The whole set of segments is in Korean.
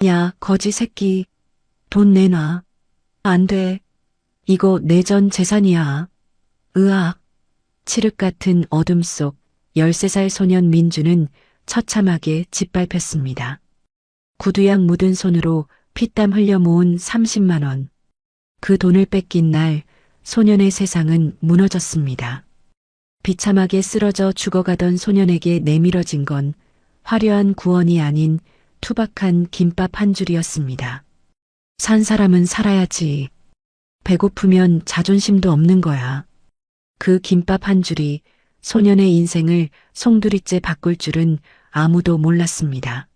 야, 거지 새끼. 돈 내놔. 안 돼. 이거 내 전 재산이야. 으악. 칠흑 같은 어둠 속 13살 소년 민주는 처참하게 짓밟혔습니다. 구두약 묻은 손으로 피땀 흘려 모은 30만 원. 그 돈을 뺏긴 날 소년의 세상은 무너졌습니다. 비참하게 쓰러져 죽어가던 소년에게 내밀어진 건 화려한 구원이 아닌 투박한 김밥 한 줄이었습니다. 산 사람은 살아야지. 배고프면 자존심도 없는 거야. 그 김밥 한 줄이 소년의 인생을 송두리째 바꿀 줄은 아무도 몰랐습니다.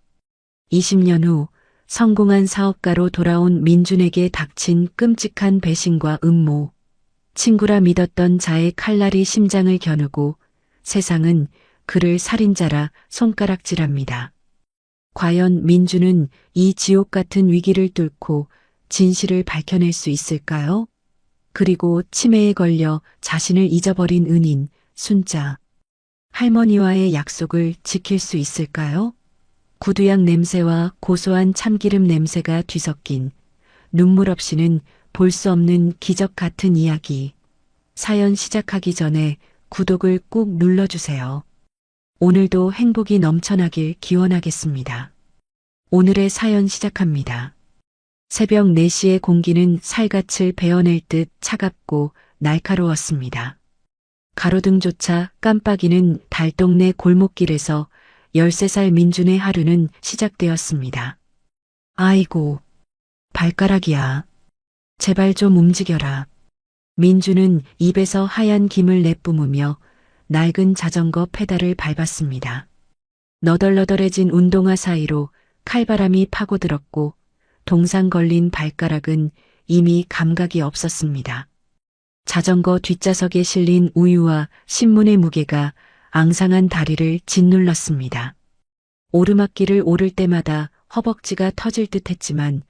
20년 후 성공한 사업가로 돌아온 민준에게 닥친 끔찍한 배신과 음모. 친구라 믿었던 자의 칼날이 심장을 겨누고 세상은 그를 살인자라 손가락질합니다. 과연 민준은 이 지옥 같은 위기를 뚫고 진실을 밝혀낼 수 있을까요? 그리고 치매에 걸려 자신을 잊어버린 은인, 순자. 할머니와의 약속을 지킬 수 있을까요? 구두약 냄새와 고소한 참기름 냄새가 뒤섞인 눈물 없이는 볼 수 없는 기적 같은 이야기. 사연 시작하기 전에 구독을 꾹 눌러주세요. 오늘도 행복이 넘쳐나길 기원하겠습니다. 오늘의 사연 시작합니다. 새벽 4시의 공기는 살갗을 베어낼 듯 차갑고 날카로웠습니다. 가로등조차 깜빡이는 달동네 골목길에서 13살 민준의 하루는 시작되었습니다. 아이고, 발가락이야. 제발 좀 움직여라. 민준은 입에서 하얀 김을 내뿜으며 낡은 자전거 페달을 밟았습니다. 너덜너덜해진 운동화 사이로 칼바람이 파고들었고 동상 걸린 발가락은 이미 감각이 없었습니다. 자전거 뒷좌석에 실린 우유와 신문의 무게가 앙상한 다리를 짓눌렀습니다. 오르막길을 오를 때마다 허벅지가 터질 듯 했지만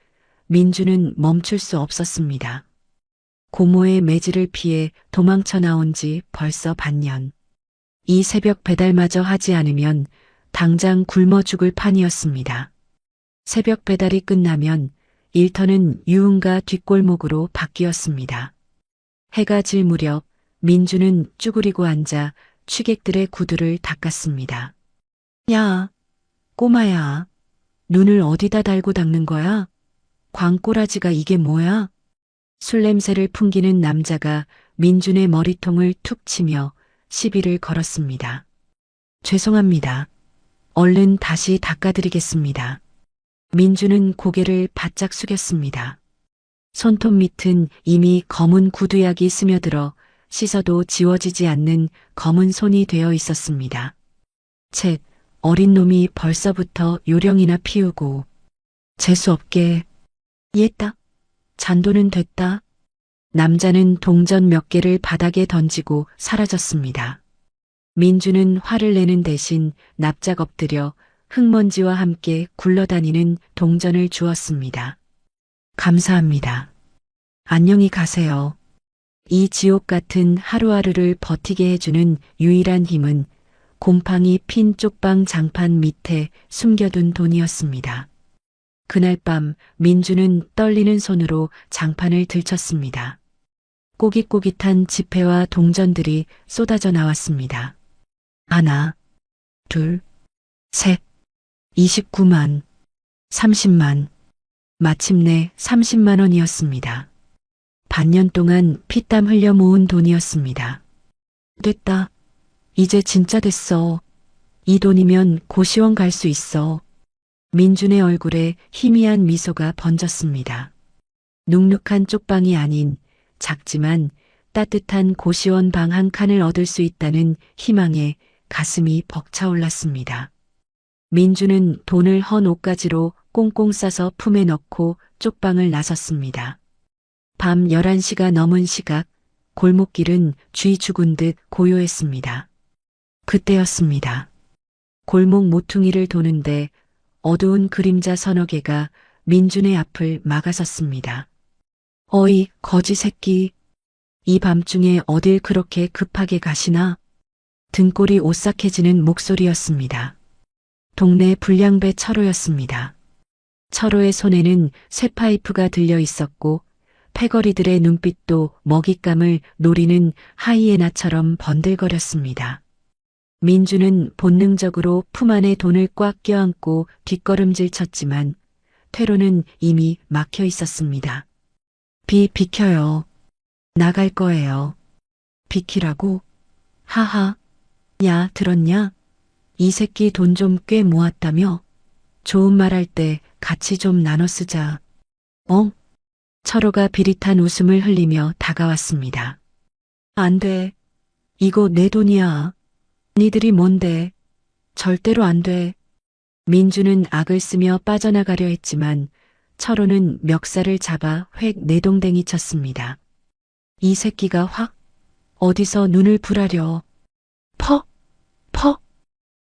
민주는 멈출 수 없었습니다. 고모의 매질을 피해 도망쳐 나온 지 벌써 반년. 이 새벽 배달마저 하지 않으면 당장 굶어 죽을 판이었습니다. 새벽 배달이 끝나면 일터는 유흥가 뒷골목으로 바뀌었습니다. 해가 질 무렵 민주는 쭈그리고 앉아 취객들의 구두를 닦았습니다. 야, 꼬마야. 눈을 어디다 달고 닦는 거야? 광꼬라지가 이게 뭐야? 술 냄새를 풍기는 남자가 민준의 머리통을 툭 치며 시비를 걸었습니다. 죄송합니다. 얼른 다시 닦아드리겠습니다. 민준은 고개를 바짝 숙였습니다. 손톱 밑은 이미 검은 구두약이 스며들어 씻어도 지워지지 않는 검은 손이 되어 있었습니다. 쳇, 어린 놈이 벌써부터 요령이나 피우고. 재수없게. 얘다. 잔도는 됐다. 남자는 동전 몇 개를 바닥에 던지고 사라졌습니다. 민주는 화를 내는 대신 납작 엎드려 흙먼지와 함께 굴러다니는 동전을 주었습니다. 감사합니다. 안녕히 가세요. 이 지옥 같은 하루하루를 버티게 해주는 유일한 힘은 곰팡이 핀 쪽방 장판 밑에 숨겨둔 돈이었습니다. 그날 밤 민주는 떨리는 손으로 장판을 들쳤습니다. 꼬깃꼬깃한 지폐와 동전들이 쏟아져 나왔습니다. 하나, 둘, 셋, 29만, 30만, 마침내 30만 원이었습니다. 반년 동안 피땀 흘려 모은 돈이었습니다. 됐다. 이제 진짜 됐어. 이 돈이면 고시원 갈 수 있어. 민준의 얼굴에 희미한 미소가 번졌습니다. 눅눅한 쪽방이 아닌 작지만 따뜻한 고시원 방 한 칸을 얻을 수 있다는 희망에 가슴이 벅차올랐습니다. 민주는 돈을 헌 옷가지로 꽁꽁 싸서 품에 넣고 쪽방을 나섰습니다. 밤 11시가 넘은 시각, 골목길은 쥐 죽은 듯 고요했습니다. 그때였습니다. 골목 모퉁이를 도는데 어두운 그림자 서너 개가 민준의 앞을 막아섰습니다. 어이, 거지 새끼. 이 밤중에 어딜 그렇게 급하게 가시나? 등골이 오싹해지는 목소리였습니다. 동네 불량배 철호였습니다. 철호의 손에는 쇠파이프가 들려 있었고 패거리들의 눈빛도 먹잇감을 노리는 하이에나처럼 번들거렸습니다. 민주는 본능적으로 품 안에 돈을 꽉 껴안고 뒷걸음질 쳤지만 퇴로는 이미 막혀 있었습니다. 비켜요. 나갈 거예요. 비키라고? 하하. 야, 들었냐? 이 새끼 돈 좀 꽤 모았다며? 좋은 말 할 때 같이 좀 나눠 쓰자. 어? 철호가 비릿한 웃음을 흘리며 다가왔습니다. 안 돼. 이거 내 돈이야. 니들이 뭔데? 절대로 안 돼. 민주는 악을 쓰며 빠져나가려 했지만 철호는 멱살을 잡아 획 내동댕이 쳤습니다. 이 새끼가 확 어디서 눈을 불하려. 퍽! 퍽!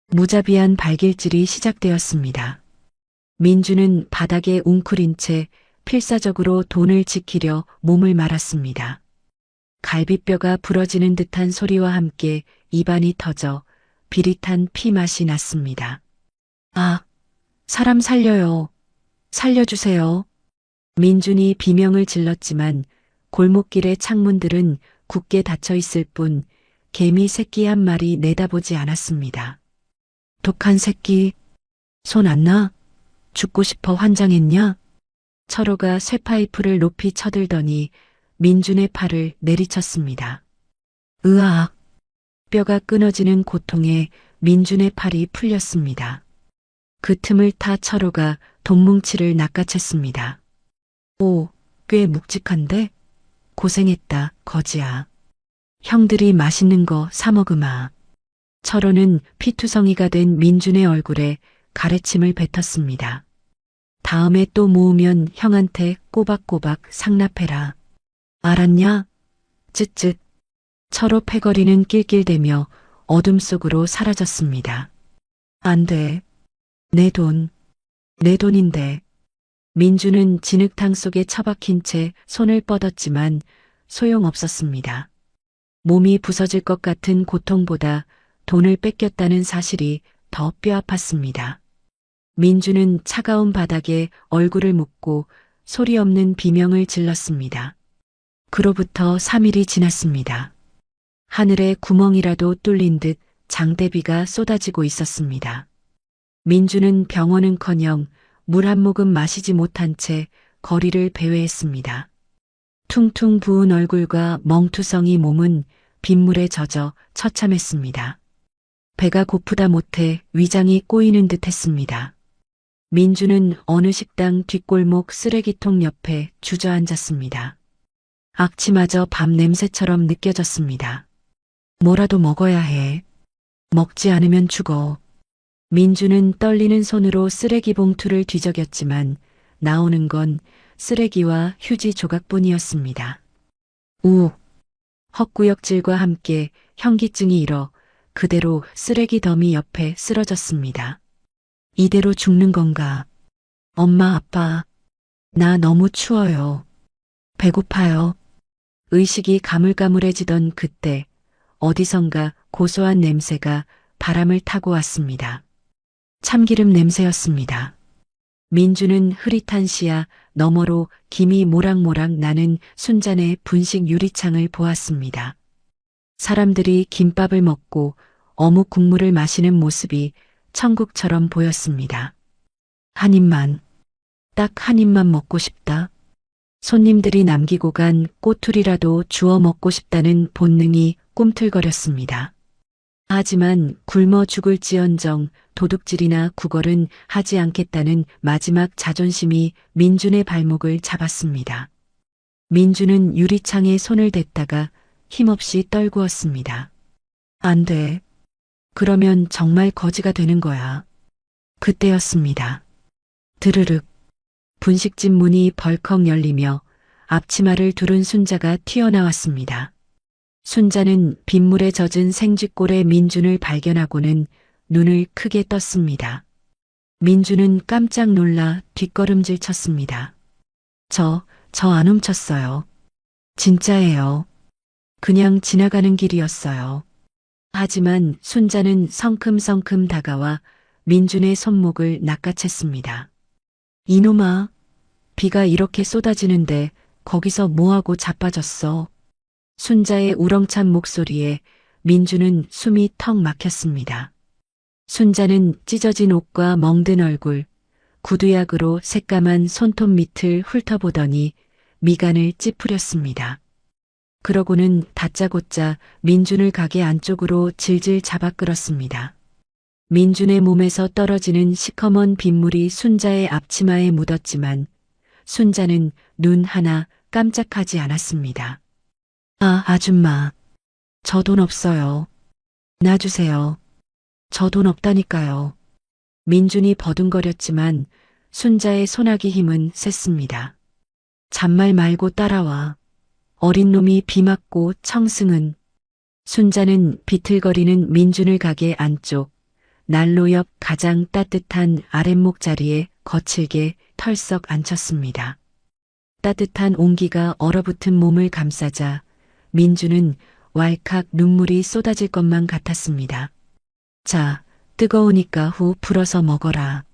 무자비한 발길질이 시작되었습니다. 민주는 바닥에 웅크린 채 필사적으로 돈을 지키려 몸을 말았습니다. 갈비뼈가 부러지는 듯한 소리와 함께 입안이 터져 비릿한 피 맛이 났습니다. 아, 사람 살려요. 살려주세요. 민준이 비명을 질렀지만 골목길의 창문들은 굳게 닫혀 있을 뿐 개미 새끼 한 마리 내다보지 않았습니다. 독한 새끼, 손 안 나? 죽고 싶어 환장했냐? 철호가 쇠파이프를 높이 쳐들더니 민준의 팔을 내리쳤습니다. 으악! 뼈가 끊어지는 고통에 민준의 팔이 풀렸습니다. 그 틈을 타 철호가 돈뭉치를 낚아챘습니다. 오, 꽤 묵직한데? 고생했다, 거지야. 형들이 맛있는 거 사 먹으마. 철호는 피투성이가 된 민준의 얼굴에 가래침을 뱉었습니다. 다음에 또 모으면 형한테 꼬박꼬박 상납해라. 알았냐? 쯧쯧. 철호 패거리는 낄낄대며 어둠 속으로 사라졌습니다. 안 돼. 내 돈. 내 돈인데. 민주는 진흙탕 속에 처박힌 채 손을 뻗었지만 소용없었습니다. 몸이 부서질 것 같은 고통보다 돈을 뺏겼다는 사실이 더 뼈아팠습니다. 민주는 차가운 바닥에 얼굴을 묻고 소리 없는 비명을 질렀습니다. 그로부터 3일이 지났습니다. 하늘에 구멍이라도 뚫린 듯 장대비가 쏟아지고 있었습니다. 민주는 병원은커녕 물 한 모금 마시지 못한 채 거리를 배회했습니다. 퉁퉁 부은 얼굴과 멍투성이 몸은 빗물에 젖어 처참했습니다. 배가 고프다 못해 위장이 꼬이는 듯 했습니다. 민주는 어느 식당 뒷골목 쓰레기통 옆에 주저앉았습니다. 악취마저 밤 냄새처럼 느껴졌습니다. 뭐라도 먹어야 해. 먹지 않으면 죽어. 민주는 떨리는 손으로 쓰레기 봉투를 뒤적였지만 나오는 건 쓰레기와 휴지 조각뿐이었습니다. 우! 헛구역질과 함께 현기증이 일어 그대로 쓰레기 더미 옆에 쓰러졌습니다. 이대로 죽는 건가? 엄마, 아빠, 나 너무 추워요. 배고파요. 의식이 가물가물해지던 그때 어디선가 고소한 냄새가 바람을 타고 왔습니다. 참기름 냄새였습니다. 민주는 흐릿한 시야 너머로 김이 모락모락 나는 순잔의 분식 유리창을 보았습니다. 사람들이 김밥을 먹고 어묵 국물을 마시는 모습이 천국처럼 보였습니다. 한 입만, 딱 한 입만 먹고 싶다. 손님들이 남기고 간 꼬투리라도 주워 먹고 싶다는 본능이 꿈틀거렸습니다. 하지만 굶어 죽을지언정 도둑질이나 구걸은 하지 않겠다는 마지막 자존심이 민준의 발목을 잡았습니다. 민준은 유리창에 손을 댔다가 힘없이 떨구었습니다. 안 돼. 그러면 정말 거지가 되는 거야. 그때였습니다. 드르륵. 분식집 문이 벌컥 열리며 앞치마를 두른 순자가 튀어나왔습니다. 순자는 빗물에 젖은 생쥐꼴의 민준을 발견하고는 눈을 크게 떴습니다. 민준은 깜짝 놀라 뒷걸음질 쳤습니다. 저 안 훔쳤어요. 진짜예요. 그냥 지나가는 길이었어요. 하지만 순자는 성큼성큼 다가와 민준의 손목을 낚아챘습니다. 이놈아, 비가 이렇게 쏟아지는데 거기서 뭐하고 자빠졌어? 순자의 우렁찬 목소리에 민주는 숨이 턱 막혔습니다. 순자는 찢어진 옷과 멍든 얼굴, 구두약으로 새까만 손톱 밑을 훑어보더니 미간을 찌푸렸습니다. 그러고는 다짜고짜 민준을 가게 안쪽으로 질질 잡아 끌었습니다. 민준의 몸에서 떨어지는 시커먼 빗물이 순자의 앞치마에 묻었지만 순자는 눈 하나 깜짝하지 않았습니다. 아, 아줌마. 저 돈 없어요. 놔주세요. 저 돈 없다니까요. 민준이 버둥거렸지만 순자의 소나기 힘은 셌습니다. 잔말 말고 따라와. 어린 놈이 비 맞고 청승은. 순자는 비틀거리는 민준을 가게 안쪽, 난로 옆 가장 따뜻한 아랫목 자리에 거칠게 털썩 앉혔습니다. 따뜻한 온기가 얼어붙은 몸을 감싸자 민준은 왈칵 눈물이 쏟아질 것만 같았습니다. 자, 뜨거우니까 후 불어서 먹어라.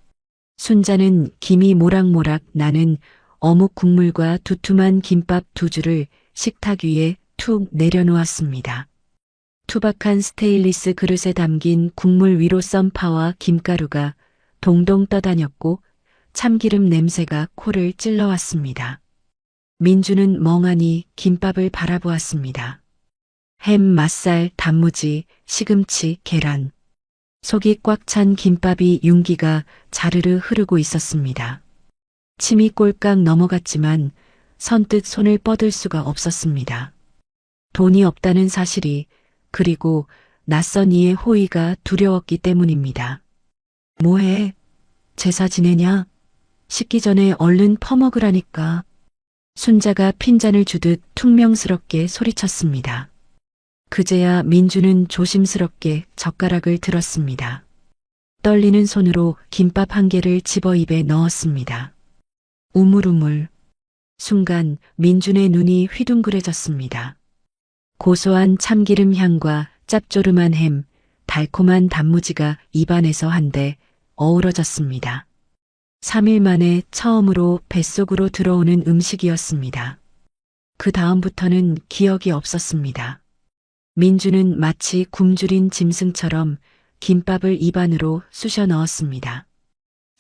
순자는 김이 모락모락 나는 어묵 국물과 두툼한 김밥 2줄을 식탁 위에 툭 내려놓았습니다. 투박한 스테인리스 그릇에 담긴 국물 위로 썬파와 김가루가 동동 떠다녔고 참기름 냄새가 코를 찔러왔습니다. 민주는 멍하니 김밥을 바라보았습니다. 햄, 맛살, 단무지, 시금치, 계란. 속이 꽉 찬 김밥이 윤기가 자르르 흐르고 있었습니다. 침이 꼴깍 넘어갔지만 선뜻 손을 뻗을 수가 없었습니다. 돈이 없다는 사실이 그리고 낯선 이의 호의가 두려웠기 때문입니다. 뭐해? 제사 지내냐? 식기 전에 얼른 퍼먹으라니까. 순자가 핀잔을 주듯 퉁명스럽게 소리쳤습니다. 그제야 민주는 조심스럽게 젓가락을 들었습니다. 떨리는 손으로 김밥 1개를 집어 입에 넣었습니다. 우물우물. 순간 민준의 눈이 휘둥그레졌습니다. 고소한 참기름 향과 짭조름한 햄, 달콤한 단무지가 입안에서 한데 어우러졌습니다. 3일 만에 처음으로 뱃속으로 들어오는 음식이었습니다. 그 다음부터는 기억이 없었습니다. 민주는 마치 굶주린 짐승처럼 김밥을 입안으로 쑤셔 넣었습니다.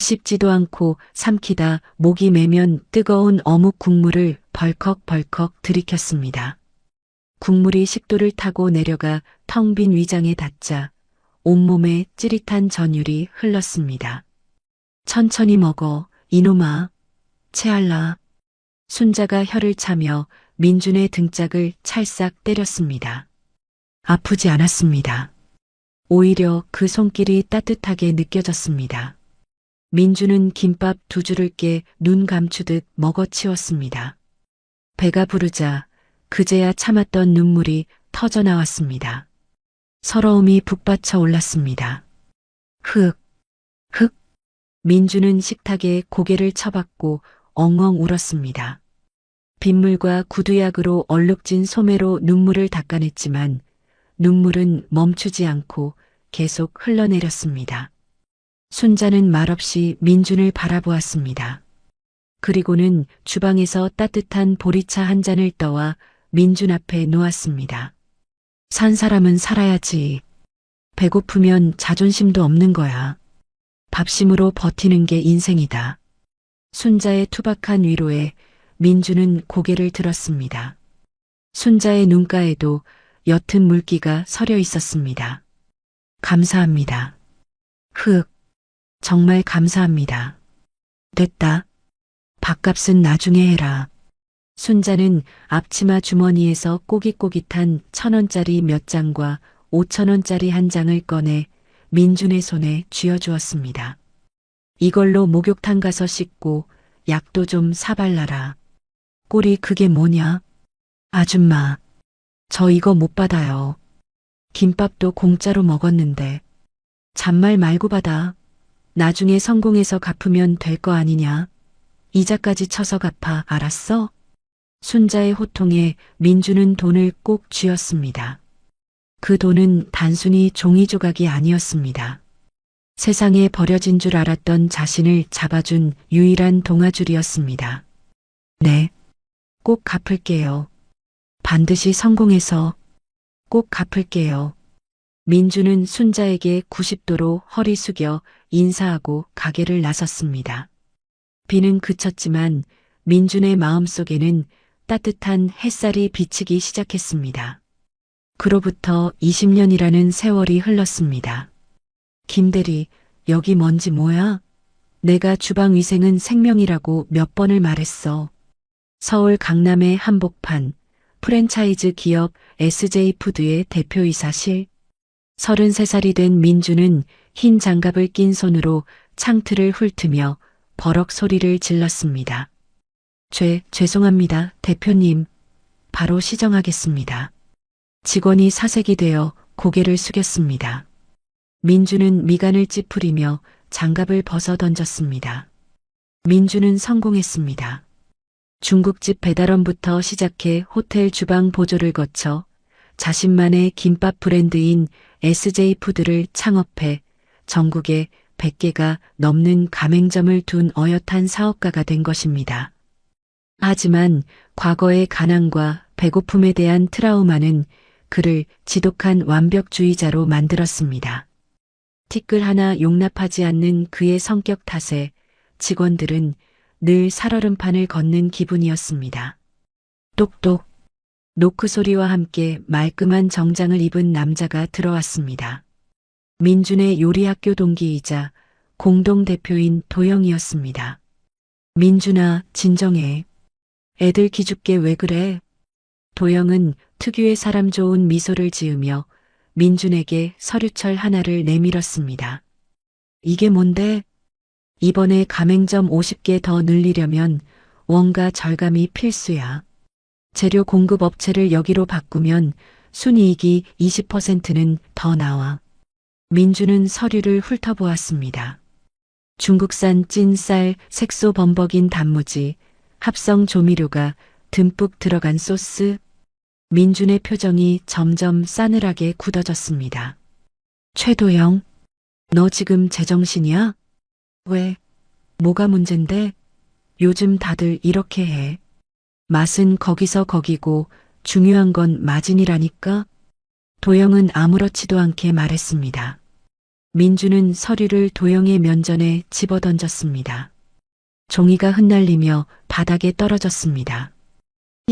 씹지도 않고 삼키다 목이 메면 뜨거운 어묵 국물을 벌컥벌컥 들이켰습니다. 국물이 식도를 타고 내려가 텅 빈 위장에 닿자 온몸에 찌릿한 전율이 흘렀습니다. 천천히 먹어, 이놈아. 체할라. 순자가 혀를 차며 민준의 등짝을 찰싹 때렸습니다. 아프지 않았습니다. 오히려 그 손길이 따뜻하게 느껴졌습니다. 민준은 김밥 2줄을 깨 눈 감추듯 먹어치웠습니다. 배가 부르자 그제야 참았던 눈물이 터져 나왔습니다. 서러움이 북받쳐 올랐습니다. 흑, 흑. 민주는 식탁에 고개를 쳐박고 엉엉 울었습니다. 빗물과 구두약으로 얼룩진 소매로 눈물을 닦아냈지만 눈물은 멈추지 않고 계속 흘러내렸습니다. 순자는 말없이 민준을 바라보았습니다. 그리고는 주방에서 따뜻한 보리차 1잔을 떠와 민준 앞에 놓았습니다. 산 사람은 살아야지. 배고프면 자존심도 없는 거야. 밥심으로 버티는 게 인생이다. 순자의 투박한 위로에 민준은 고개를 들었습니다. 순자의 눈가에도 옅은 물기가 서려 있었습니다. 감사합니다. 흑, 정말 감사합니다. 됐다. 밥값은 나중에 해라. 순자는 앞치마 주머니에서 꼬깃꼬깃한 1,000원짜리 몇 장과 5,000원짜리 1장을 꺼내 민준의 손에 쥐어주었습니다. 이걸로 목욕탕 가서 씻고 약도 좀 사발라라. 꼴이 그게 뭐냐? 아줌마, 저 이거 못 받아요. 김밥도 공짜로 먹었는데. 잔말 말고 받아. 나중에 성공해서 갚으면 될 거 아니냐. 이자까지 쳐서 갚아, 알았어? 순자의 호통에 민주는 돈을 꼭 쥐었습니다. 그 돈은 단순히 종이 조각이 아니었습니다. 세상에 버려진 줄 알았던 자신을 잡아준 유일한 동아줄이었습니다. 네, 꼭 갚을게요. 반드시 성공해서 꼭 갚을게요. 민주는 순자에게 90도로 허리 숙여 인사하고 가게를 나섰습니다. 비는 그쳤지만 민준의 마음속에는 따뜻한 햇살이 비치기 시작했습니다. 그로부터 20년이라는 세월이 흘렀습니다. 김대리, 여기 뭔지 뭐야? 내가 주방위생은 생명이라고 몇 번을 말했어. 서울 강남의 한복판, 프랜차이즈 기업 SJ푸드의 대표이사실. 33살이 된 민주는 흰 장갑을 낀 손으로 창틀을 훑으며 버럭 소리를 질렀습니다. 죄송합니다, 대표님. 바로 시정하겠습니다. 직원이 사색이 되어 고개를 숙였습니다. 민주는 미간을 찌푸리며 장갑을 벗어 던졌습니다. 민주는 성공했습니다. 중국집 배달원부터 시작해 호텔 주방 보조를 거쳐 자신만의 김밥 브랜드인 SJ푸드를 창업해 전국에 100개가 넘는 가맹점을 둔 어엿한 사업가가 된 것입니다. 하지만 과거의 가난과 배고픔에 대한 트라우마는 그를 지독한 완벽주의자로 만들었습니다. 티끌 하나 용납하지 않는 그의 성격 탓에 직원들은 늘 살얼음판을 걷는 기분이었습니다. 똑똑, 노크 소리와 함께 말끔한 정장을 입은 남자가 들어왔습니다. 민준의 요리학교 동기이자 공동대표인 도영이었습니다. 민준아, 진정해. 애들 기죽게 왜 그래? 도영은 특유의 사람 좋은 미소를 지으며 민준에게 서류철 하나를 내밀었습니다. 이게 뭔데? 이번에 가맹점 50개 더 늘리려면 원가 절감이 필수야. 재료 공급 업체를 여기로 바꾸면 순이익이 20%는 더 나와. 민주는 서류를 훑어보았습니다. 중국산 찐쌀, 색소 범벅인 단무지, 합성 조미료가 듬뿍 들어간 소스. 민준의 표정이 점점 싸늘하게 굳어졌습니다. 최도영, 너 지금 제정신이야? 왜? 뭐가 문젠데? 요즘 다들 이렇게 해. 맛은 거기서 거기고 중요한 건 마진이라니까? 도영은 아무렇지도 않게 말했습니다. 민주는 서류를 도영의 면전에 집어던졌습니다. 종이가 흩날리며 바닥에 떨어졌습니다.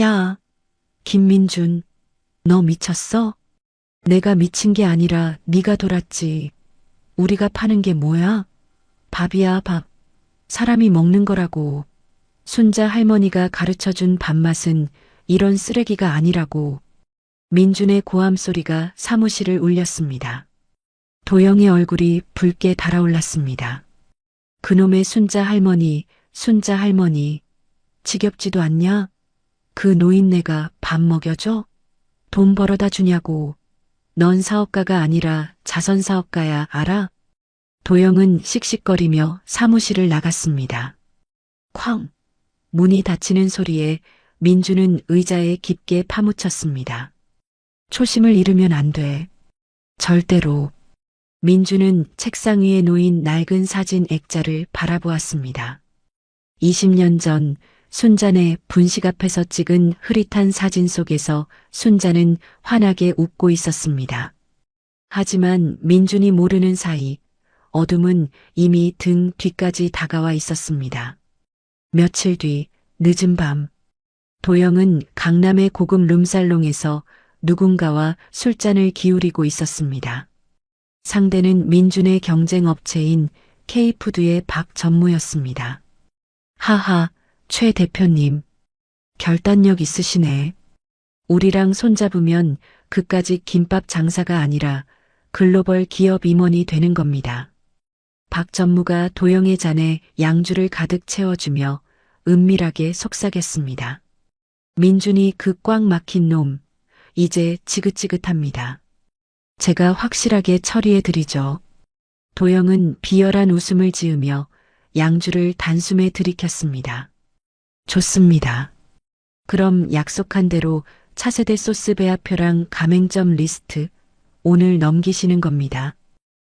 야, 김민준, 너 미쳤어? 내가 미친 게 아니라 네가 돌았지. 우리가 파는 게 뭐야? 밥이야, 밥. 사람이 먹는 거라고. 순자 할머니가 가르쳐준 밥맛은 이런 쓰레기가 아니라고. 민준의 고함 소리가 사무실을 울렸습니다. 도영의 얼굴이 붉게 달아올랐습니다. 그놈의 순자 할머니, 지겹지도 않냐? 그 노인네가 밥 먹여줘? 돈 벌어다 주냐고. 넌 사업가가 아니라 자선사업가야, 알아? 도영은 씩씩거리며 사무실을 나갔습니다. 쾅! 문이 닫히는 소리에 민주는 의자에 깊게 파묻혔습니다. 초심을 잃으면 안 돼. 절대로. 민주는 책상 위에 놓인 낡은 사진 액자를 바라보았습니다. 20년 전 순잔의 분식 앞에서 찍은 흐릿한 사진 속에서 순자는 환하게 웃고 있었습니다. 하지만 민준이 모르는 사이 어둠은 이미 등 뒤까지 다가와 있었습니다. 며칠 뒤 늦은 밤, 도영은 강남의 고급 룸살롱에서 누군가와 술잔을 기울이고 있었습니다. 상대는 민준의 경쟁 업체인 K푸드의 박 전무였습니다. 하하, 최 대표님. 결단력 있으시네. 우리랑 손잡으면 그까짓 김밥 장사가 아니라 글로벌 기업 임원이 되는 겁니다. 박 전무가 도영의 잔에 양주를 가득 채워주며 은밀하게 속삭였습니다. 민준이 그 꽉 막힌 놈, 이제 지긋지긋합니다. 제가 확실하게 처리해드리죠. 도영은 비열한 웃음을 지으며 양주를 단숨에 들이켰습니다. 좋습니다. 그럼 약속한 대로 차세대 소스 배합표랑 가맹점 리스트 오늘 넘기시는 겁니다.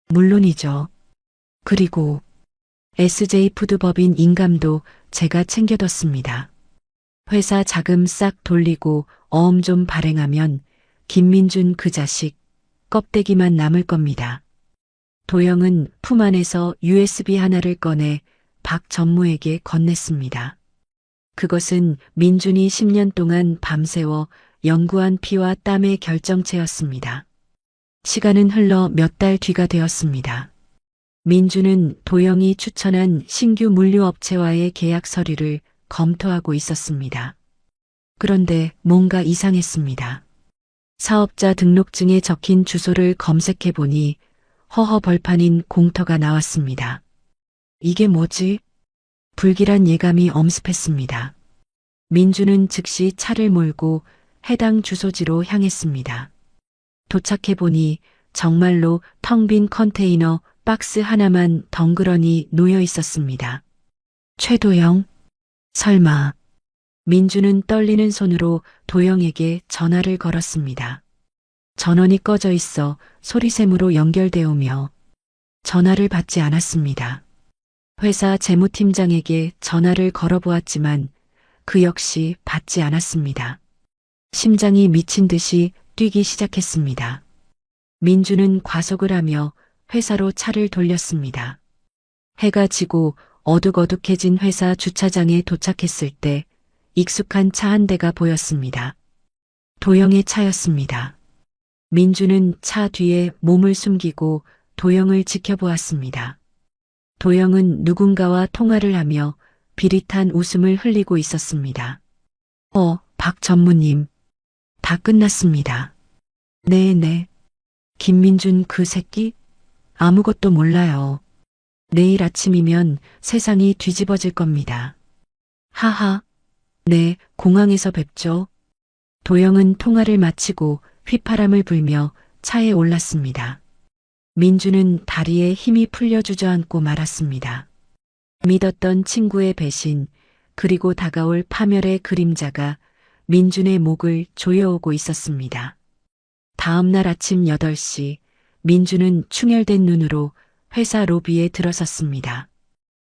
물론이죠. 그리고 SJ푸드 법인 인감도 제가 챙겨뒀습니다. 회사 자금 싹 돌리고 어음 좀 발행하면 김민준 그 자식 껍데기만 남을 겁니다. 도영은 품 안에서 USB 하나를 꺼내 박 전무에게 건넸습니다. 그것은 민준이 10년 동안 밤새워 연구한 피와 땀의 결정체였습니다. 시간은 흘러 몇 달 뒤가 되었습니다. 민준은 도영이 추천한 신규 물류업체와의 계약 서류를 검토하고 있었습니다. 그런데 뭔가 이상했습니다. 사업자 등록증에 적힌 주소를 검색해 보니 허허 벌판인 공터가 나왔습니다. 이게 뭐지? 불길한 예감이 엄습했습니다. 민준은 즉시 차를 몰고 해당 주소지로 향했습니다. 도착해 보니 정말로 텅 빈 컨테이너 박스 하나만 덩그러니 놓여 있었습니다. 최도영? 설마. 민준은 떨리는 손으로 도영에게 전화를 걸었습니다. 전원이 꺼져 있어 소리샘으로 연결되어 오며 전화를 받지 않았습니다. 회사 재무팀장에게 전화를 걸어보았지만 그 역시 받지 않았습니다. 심장이 미친 듯이 뛰기 시작했습니다. 민주는 과속을 하며 회사로 차를 돌렸습니다. 해가 지고 어둑어둑해진 회사 주차장에 도착했을 때 익숙한 차 한 대가 보였습니다. 도영의 차였습니다. 민주는 차 뒤에 몸을 숨기고 도영을 지켜보았습니다. 도영은 누군가와 통화를 하며 비릿한 웃음을 흘리고 있었습니다. 박 전무님. 다 끝났습니다. 네네. 김민준 그 새끼? 아무것도 몰라요. 내일 아침이면 세상이 뒤집어질 겁니다. 하하. 네, 공항에서 뵙죠. 도영은 통화를 마치고 휘파람을 불며 차에 올랐습니다. 민주는 다리에 힘이 풀려 주저앉고 말았습니다. 믿었던 친구의 배신, 그리고 다가올 파멸의 그림자가 민준의 목을 조여오고 있었습니다. 다음 날 아침 8시, 민준은 충혈된 눈으로 회사 로비에 들어섰습니다.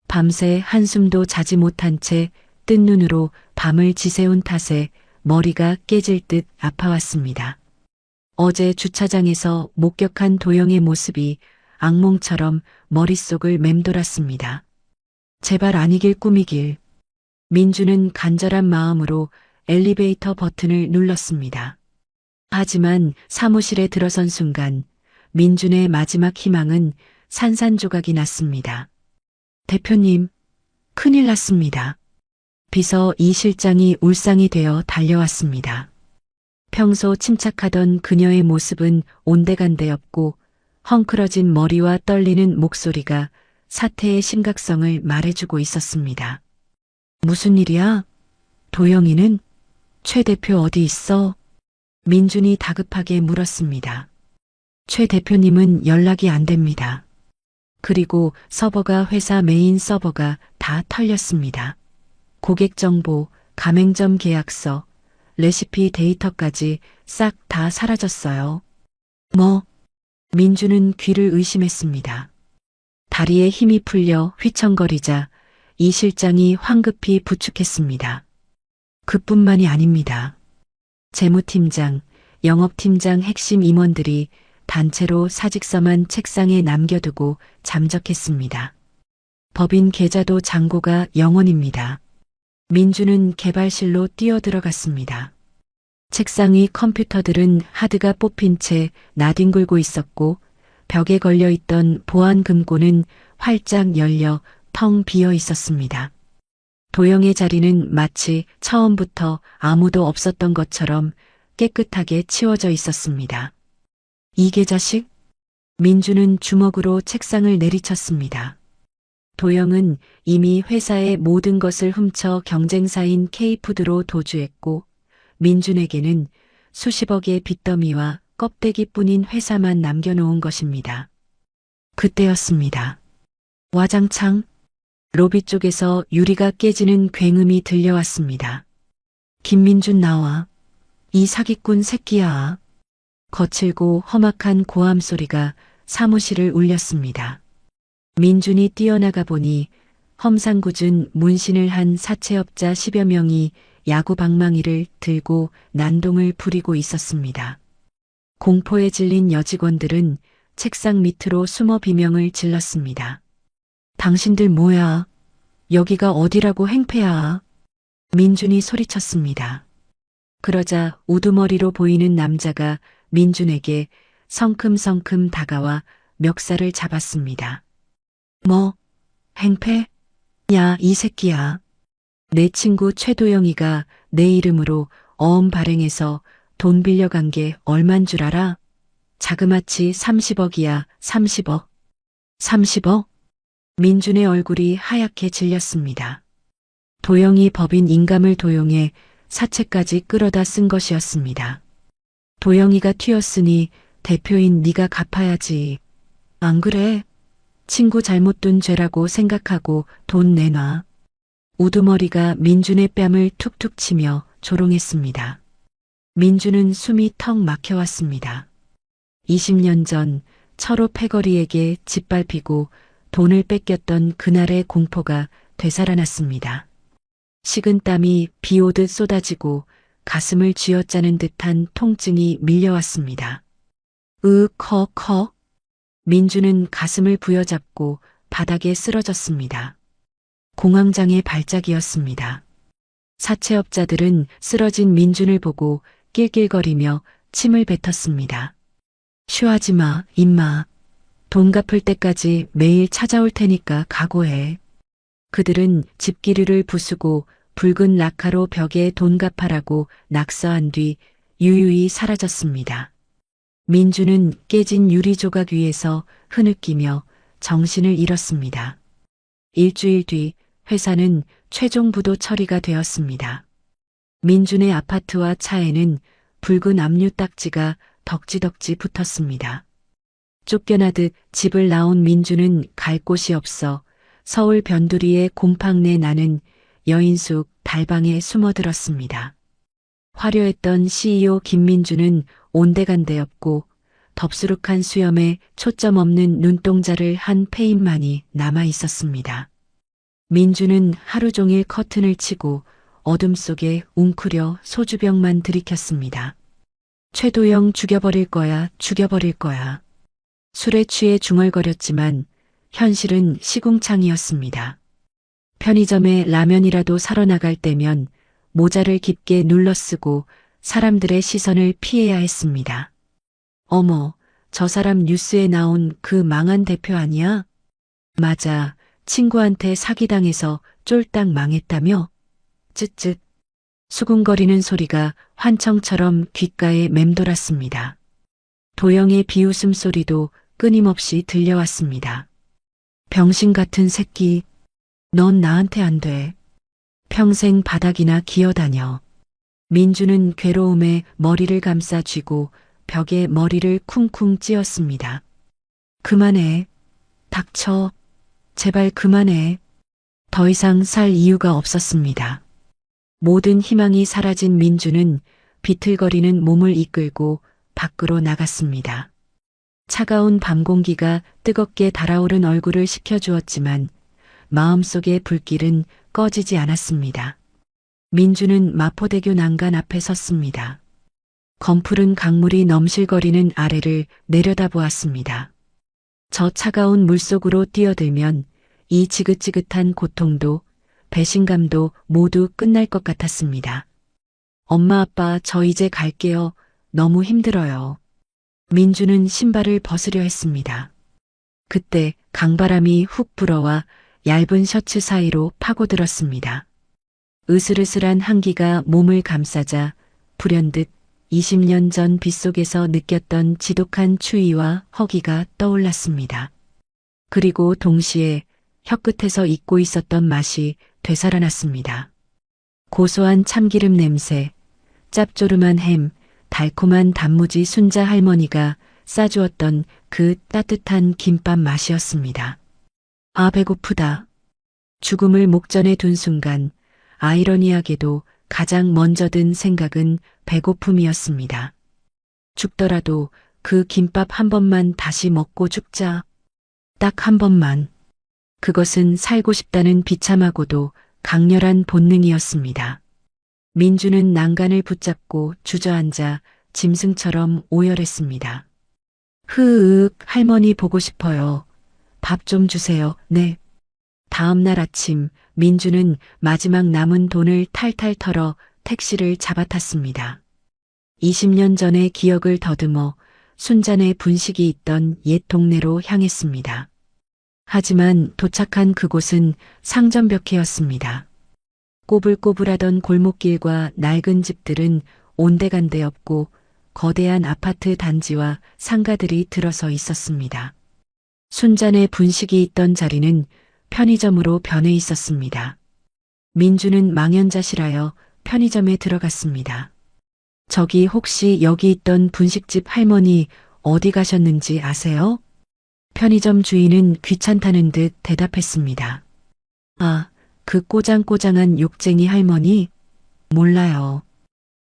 밤새 한숨도 자지 못한 채 뜬 눈으로 밤을 지새운 탓에 머리가 깨질 듯 아파왔습니다. 어제 주차장에서 목격한 도영의 모습이 악몽처럼 머릿속을 맴돌았습니다. 제발 아니길 꿈이길. 민주는 간절한 마음으로 엘리베이터 버튼을 눌렀습니다. 하지만 사무실에 들어선 순간 민준의 마지막 희망은 산산조각이 났습니다. 대표님, 큰일 났습니다. 비서 이 실장이 울상이 되어 달려왔습니다. 평소 침착하던 그녀의 모습은 온데간데없고 헝클어진 머리와 떨리는 목소리가 사태의 심각성을 말해주고 있었습니다. 무슨 일이야? 도영이는? 최 대표 어디 있어? 민준이 다급하게 물었습니다. 최 대표님은 연락이 안 됩니다. 그리고 서버가 회사 메인 서버가 다 털렸습니다. 고객 정보, 가맹점 계약서, 레시피 데이터까지 싹 다 사라졌어요. 뭐? 민주는 귀를 의심했습니다. 다리에 힘이 풀려 휘청거리자 이 실장이 황급히 부축했습니다. 그뿐만이 아닙니다. 재무팀장, 영업팀장 핵심 임원들이 단체로 사직서만 책상에 남겨두고 잠적했습니다. 법인 계좌도 잔고가 0원입니다. 민주는 개발실로 뛰어들어갔습니다. 책상의 컴퓨터들은 하드가 뽑힌 채 나뒹굴고 있었고 벽에 걸려있던 보안 금고는 활짝 열려 텅 비어 있었습니다. 도영의 자리는 마치 처음부터 아무도 없었던 것처럼 깨끗하게 치워져 있었습니다. 이 계좌식? 민주는 주먹으로 책상을 내리쳤습니다. 도영은 이미 회사의 모든 것을 훔쳐 경쟁사인 K푸드로 도주했고 민준에게는 수십억의 빚더미와 껍데기뿐인 회사만 남겨놓은 것입니다. 그때였습니다. 와장창 로비 쪽에서 유리가 깨지는 굉음이 들려왔습니다. 김민준 나와. 이 사기꾼 새끼야. 거칠고 험악한 고함 소리가 사무실을 울렸습니다. 민준이 뛰어나가 보니 험상궂은 문신을 한 사채업자 10여 명이 야구 방망이를 들고 난동을 부리고 있었습니다. 공포에 질린 여직원들은 책상 밑으로 숨어 비명을 질렀습니다. 당신들 뭐야? 여기가 어디라고 행패야? 민준이 소리쳤습니다. 그러자 우두머리로 보이는 남자가 민준에게 성큼성큼 다가와 멱살을 잡았습니다. 뭐? 행패? 야, 이 새끼야. 내 친구 최도영이가 내 이름으로 어음 발행해서 돈 빌려간 게 얼만 줄 알아? 자그마치 30억이야, 30억. 30억? 민준의 얼굴이 하얗게 질렸습니다. 도영이 법인 인감을 도용해 사채까지 끌어다 쓴 것이었습니다. 도영이가 튀었으니 대표인 네가 갚아야지. 안 그래? 친구 잘못 둔 죄라고 생각하고 돈 내놔. 우두머리가 민준의 뺨을 툭툭 치며 조롱했습니다. 민준은 숨이 턱 막혀왔습니다. 20년 전 철호 패거리에게 짓밟히고 돈을 뺏겼던 그날의 공포가 되살아났습니다. 식은 땀이 비 오듯 쏟아지고 가슴을 쥐어짜는 듯한 통증이 밀려왔습니다. 커. 민주는 가슴을 부여잡고 바닥에 쓰러졌습니다. 공황장애 발작이었습니다. 사채업자들은 쓰러진 민준을 보고 낄낄거리며 침을 뱉었습니다. 쉬하지 마, 임마. 돈 갚을 때까지 매일 찾아올 테니까 각오해. 그들은 집기류를 부수고 붉은 라카로 벽에 돈 갚아라고 낙서한 뒤 유유히 사라졌습니다. 민주는 깨진 유리 조각 위에서 흐느끼며 정신을 잃었습니다. 일주일 뒤 회사는 최종 부도 처리가 되었습니다. 민준의 아파트와 차에는 붉은 압류 딱지가 덕지덕지 붙었습니다. 쫓겨나듯 집을 나온 민준은 갈 곳이 없어 서울 변두리의 곰팡내 나는 여인숙 달방에 숨어들었습니다. 화려했던 CEO 김민주는 온데간데 없고 덥수룩한 수염에 초점 없는 눈동자를 한 페인만이 남아 있었습니다. 민주는 하루 종일 커튼을 치고 어둠 속에 웅크려 소주병만 들이켰습니다. 최도영 죽여버릴 거야, 죽여버릴 거야. 술에 취해 중얼거렸지만 현실은 시궁창이었습니다. 편의점에 라면이라도 사러 나갈 때면 모자를 깊게 눌러쓰고 사람들의 시선을 피해야 했습니다. 어머, 저 사람 뉴스에 나온 그 망한 대표 아니야? 맞아, 친구한테 사기당해서 쫄딱 망했다며? 쯧쯧. 수군거리는 소리가 환청처럼 귓가에 맴돌았습니다. 도영의 비웃음 소리도 끊임없이 들려왔습니다. 병신 같은 새끼, 넌 나한테 안 돼. 평생 바닥이나 기어다녀. 민주는 괴로움에 머리를 감싸 쥐고 벽에 머리를 쿵쿵 찧었습니다. 그만해. 닥쳐. 제발 그만해. 더 이상 살 이유가 없었습니다. 모든 희망이 사라진 민주는 비틀거리는 몸을 이끌고 밖으로 나갔습니다. 차가운 밤 공기가 뜨겁게 달아오른 얼굴을 식혀주었지만 마음속의 불길은 꺼지지 않았습니다. 민주는 마포대교 난간 앞에 섰습니다. 검푸른 강물이 넘실거리는 아래를 내려다보았습니다. 저 차가운 물속으로 뛰어들면 이 지긋지긋한 고통도 배신감도 모두 끝날 것 같았습니다. 엄마 아빠 저 이제 갈게요. 너무 힘들어요. 민주는 신발을 벗으려 했습니다. 그때 강바람이 훅 불어와 얇은 셔츠 사이로 파고들었습니다. 으슬으슬한 한기가 몸을 감싸자 불현듯 20년 전 빗속에서 느꼈던 지독한 추위와 허기가 떠올랐습니다. 그리고 동시에 혀끝에서 잊고 있었던 맛이 되살아났습니다. 고소한 참기름 냄새, 짭조름한 햄, 달콤한 단무지 순자 할머니가 싸주었던 그 따뜻한 김밥 맛이었습니다. 아, 배고프다. 죽음을 목전에 둔 순간 아이러니하게도 가장 먼저 든 생각은 배고픔이었습니다. 죽더라도 그 김밥 한 번만 다시 먹고 죽자. 딱 한 번만. 그것은 살고 싶다는 비참하고도 강렬한 본능이었습니다. 민주는 난간을 붙잡고 주저앉아 짐승처럼 오열했습니다. 흐윽, 할머니 보고 싶어요. 밥 좀 주세요. 네. 다음 날 아침 민주는 마지막 남은 돈을 탈탈 털어 택시를 잡아탔습니다. 20년 전의 기억을 더듬어 순잔의 분식이 있던 옛 동네로 향했습니다. 하지만 도착한 그곳은 상점벽해였습니다. 꼬불꼬불하던 골목길과 낡은 집들은 온데간데 없고 거대한 아파트 단지와 상가들이 들어서 있었습니다. 순잔의 분식이 있던 자리는 편의점으로 변해 있었습니다. 민주는 망연자실하여 편의점에 들어갔습니다. 저기 혹시 여기 있던 분식집 할머니 어디 가셨는지 아세요? 편의점 주인은 귀찮다는 듯 대답했습니다. 아, 그 꼬장꼬장한 욕쟁이 할머니? 몰라요.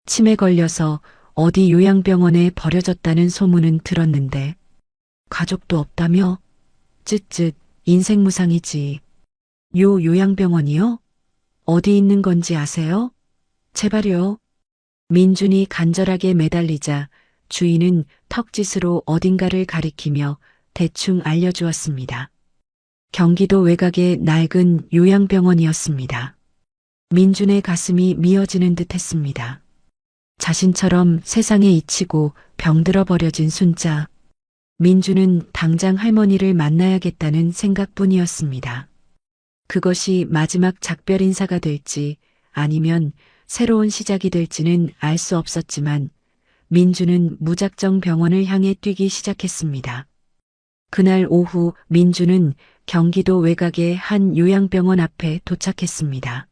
치매 걸려서 어디 요양병원에 버려졌다는 소문은 들었는데 가족도 없다며? 쯧쯧, 인생무상이지. 요양병원이요? 어디 있는 건지 아세요? 제발요. 민준이 간절하게 매달리자 주인은 턱짓으로 어딘가를 가리키며 대충 알려주었습니다. 경기도 외곽의 낡은 요양병원이었습니다. 민준의 가슴이 미어지는 듯 했습니다. 자신처럼 세상에 잊히고 병들어 버려진 순자. 민주는 당장 할머니를 만나야겠다는 생각뿐이었습니다. 그것이 마지막 작별 인사가 될지 아니면 새로운 시작이 될지는 알 수 없었지만 민주는 무작정 병원을 향해 뛰기 시작했습니다. 그날 오후 민주는 경기도 외곽의 한 요양병원 앞에 도착했습니다.